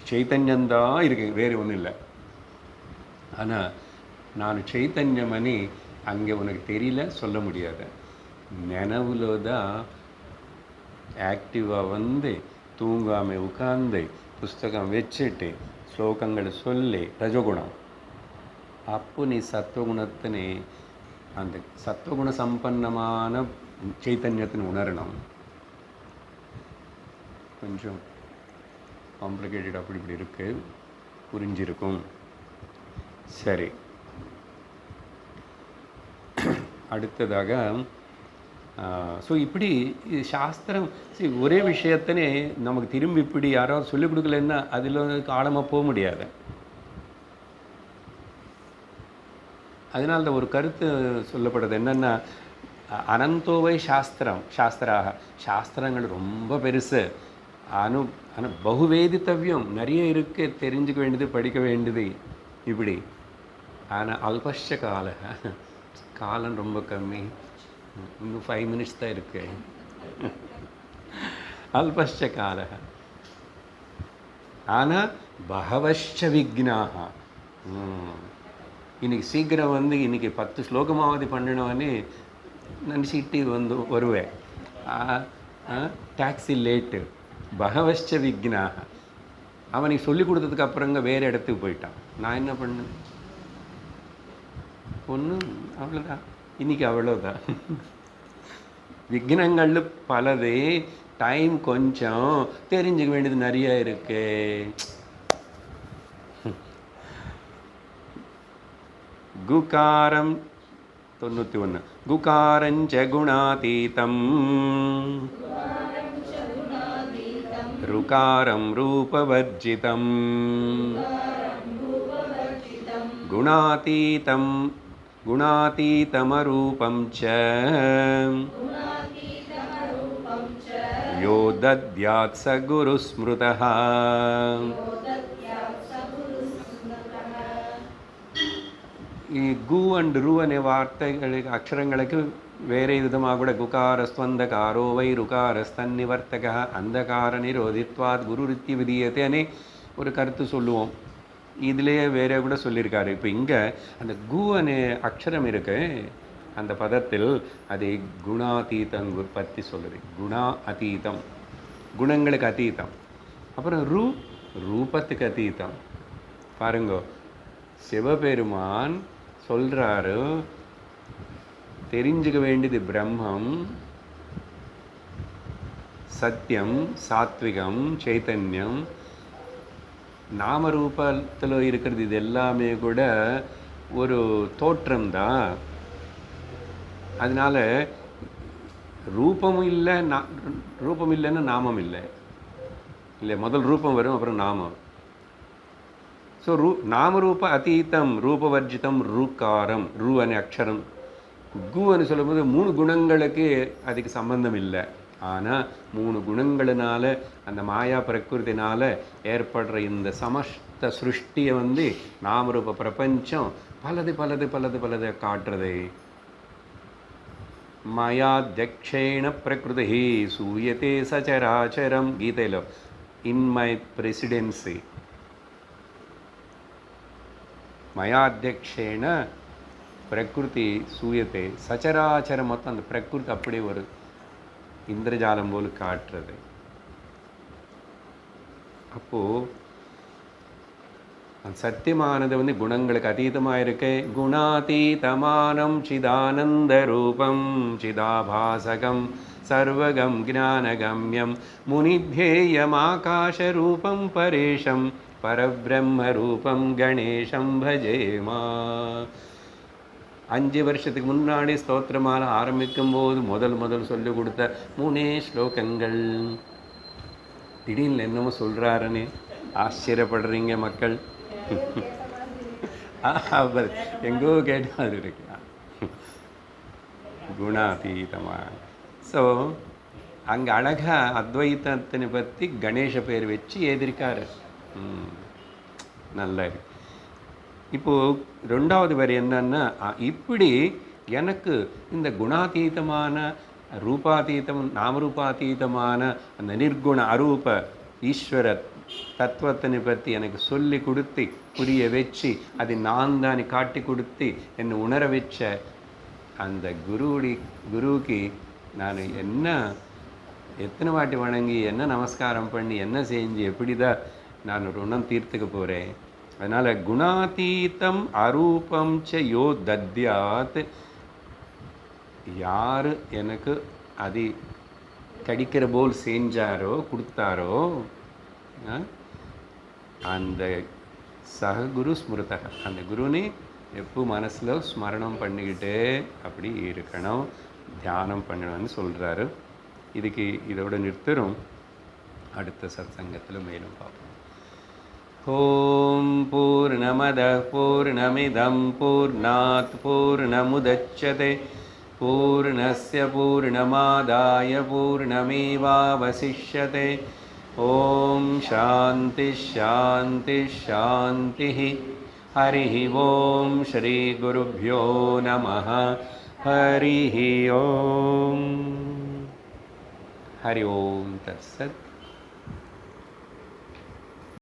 சைத்தன்யந்தான் இருக்குது, வேறு ஒன்றும் இல்லை. ஆனால் நான் சைத்தன்யமணி அங்கே உனக்கு தெரியல, சொல்ல முடியாது. நினைவுல தான் ஆக்டிவாக தூங்காமல் உட்கார்ந்து புஸ்தகம் வச்சுட்டு ஸ்லோகங்களை சொல்லி ரஜகுணம். அப்போ நீ சத்வகுணத்தினை அந்த சத்வகுண சம்பன்னமான சைத்தன்யத்தினை உணரணும். கொஞ்சம் காம்ப்ளிகேட்டட், அப்படி இப்படி இருக்கு, புரிஞ்சிருக்கும். சரி, அடுத்ததாக ஸோ இப்படி சாஸ்திரம் ஒரே விஷயத்தினே நமக்கு திரும்பி இப்படி யாராவது சொல்லிக் கொடுக்கலன்னா அதில் ஆழமாக போக முடியாது. அதனால ஒரு கருத்து சொல்லப்படுறது என்னென்னா, அனந்தோவை சாஸ்திராக, சாஸ்திரங்கள் ரொம்ப பெருசு. ஆனால் பகுவேதித்தவ்யம், நிறைய இருக்கு, தெரிஞ்சுக்க வேண்டியது, படிக்க வேண்டியது இப்படி. ஆனால் அல்பஷ காலம் ரொம்ப கம்மி, இன்னும் 5 minutes தான் இருக்கு. அல்பஷ கால. ஆனால் பகவஷ்ச விக்னாக. இன்னைக்கு சீக்கிரம் இன்னைக்கு 10 ஸ்லோகமாவது பண்ணினவனே நினச்சிட்டு வருவேன். Taxi late. பகவஷ்ச விக்னாக. அவனுக்கு சொல்லி கொடுத்ததுக்கு அப்புறங்க வேறு இடத்துக்கு போயிட்டான். நான் என்ன பண்ணேன்? ஒன்றும், அவ்வளோதான். இன்னைக்கு அவ்வளோதான். விக்னங்கள் பலது, டைம் கொஞ்சம், தெரிஞ்சுக்க வேண்டியது நிறைய இருக்கு. குகாரம் 91. குகாரஞ்ச குணாதீதம் ருகாரம் ரூபவர்ஜிதம் குணாதீதம் குணாதீதமரூபம் ச யோ தத்யாத் ச குருஸ்மிருதः. ಈ கு அண்ட் ரு அనే வார்த்தைகளுக்கு அக்ஷரங்களுக்கு வேறு விதமாக கூட குகாரஸ்வந்தகாரோ வை ருகாரஸ்தன்னிவர்த்தக அந்தகார நிரோதித்வாத் குரு ரித்தி விதியத்தை அனே ஒரு கருத்து சொல்லுவோம். இதுலேயே வேற கூட சொல்லியிருக்காரு. இப்போ இங்கே அந்த கு அనే அக்ஷரம் இருக்கு அந்த பதத்தில், அது குணாதீதம் பற்றி சொல்லுது. குணா அதீதம், குணங்களுக்கு அதீதம். அப்புறம் ரூபத்துக்கு அதீதம். பாருங்க, சிவபெருமான் சொல்கிறாரு, தெரிஞ்சுக்க வேண்டியது பிரம்மம், சத்தியம், சாத்விகம், சைத்தன்யம். நாமரூபத்தில் இருக்கிறது இது எல்லாமே கூட ஒரு தோற்றம்தான். அதனால் ரூபமும் இல்லை, ரூபம் இல்லைன்னா நாமம் இல்லை. இல்லை, முதல் ரூபம் வரும், அப்புறம் நாமம். ஸோ நாமரூப அதீதம், ரூபவர்ஜிதம், ரூக்காரம், ரூ அనే அக்ஷரம். குன்னு சொல்லும்போது 3 குணங்களுக்கு அதுக்கு சம்பந்தம் இல்லை. ஆனால் 3 குணங்களினால, அந்த மாயா பிரகிருத்தினால ஏற்படுற இந்த சமஸ்த சிருஷ்டியை நாமரூப பிரபஞ்சம் பலது பலது பலது பலது காட்டுறது. மயாத்யக்ஷேண பிரகிருதி சூயதே சச்சராச்சரம். கீதையில் இன் மை பிரசிடென்சி மயாத்யக்ஷேண பிரகிருதி சூயத்தை, சச்சராச்சரம் மொத்தம் அந்த பிரகிருதி அப்படியே ஒரு இந்திரஜாலம் போல் காட்டுறது. அப்போது அந்த சத்தியமானது குணங்களுக்கு அதீதமாக இருக்கு. குணாதீதமானம் சிதானந்த ரூபம் சிதாபாசகம் சர்வகம் ஞானகம்யம் முனித்யேயம் ஆகாஷ ரூபம் பரேஷம் பரபிரம்ம ரூபம் கணேசம் பஜேமா. 5 வருஷத்துக்கு முன்னாடி ஸ்தோத்திரமால ஆரம்பிக்கும் போது முதல் சொல்லி கொடுத்த 3 ஸ்லோகங்கள் திடீர்னு என்னமோ சொல்கிறாருன்னு ஆச்சரியப்படுறீங்க மக்கள். எங்கோ கேட்ட மாதிரி இருக்கு. குணாதீதமாக. ஸோ அங்கே அழகாக அத்வைத்தத்தினை பற்றி கணேச பேர் வச்சு எழுதியிருக்காரு. நல்லா இருக்கு. இப்போது 2வது வரி என்னன்னா, இப்படி எனக்கு இந்த குணாதீதமான, ரூபாதீதம், நாமரூபாதீதமான அந்த நிர்குண அரூப ஈஸ்வர தத்துவத்தினை பற்றி எனக்கு சொல்லி கொடுத்து புரிய வச்சு, அது நான் தான் காட்டி கொடுத்து என்னை உணர வச்ச அந்த குருவுக்கு நான் எத்தனை வாட்டி வணங்கி, என்ன நமஸ்காரம் பண்ணி, என்ன செஞ்சு, எப்படி தான் நான் ருணம் தீர்த்துக்க போகிறேன். அதனால் குணாதீதம் அரூபம் ச யோ தத்யாத், யார் எனக்கு அது கிடைக்கிற போல் செஞ்சாரோ, கொடுத்தாரோ, அந்த சககுரு ஸ்மிருதக, அந்த குருனே எப்போ மனசில் ஸ்மரணம் பண்ணிக்கிட்டே அப்படி இருக்கணும், தியானம் பண்ணணும்னு சொல்கிறாரு. இதுக்கு இதோட நிறுத்துறோம். அடுத்த சத்சங்கத்தில் மேலும் பார்ப்போம். ஓம் பூர்ணமதః பூர்ணமிதம் பூர்ணாத் பூர்ணமுதச்யதே பூர்ணஸ்ய பூர்ணமாதாய பூர்ணமேவாவசிஷ்யதே. ஓம் சாந்தி ஷாந்தி ஷாந்தி. हरिः ओम श्री गुरुभ्यो नमः. हरिः ओम. हरि ओम तत्सत्.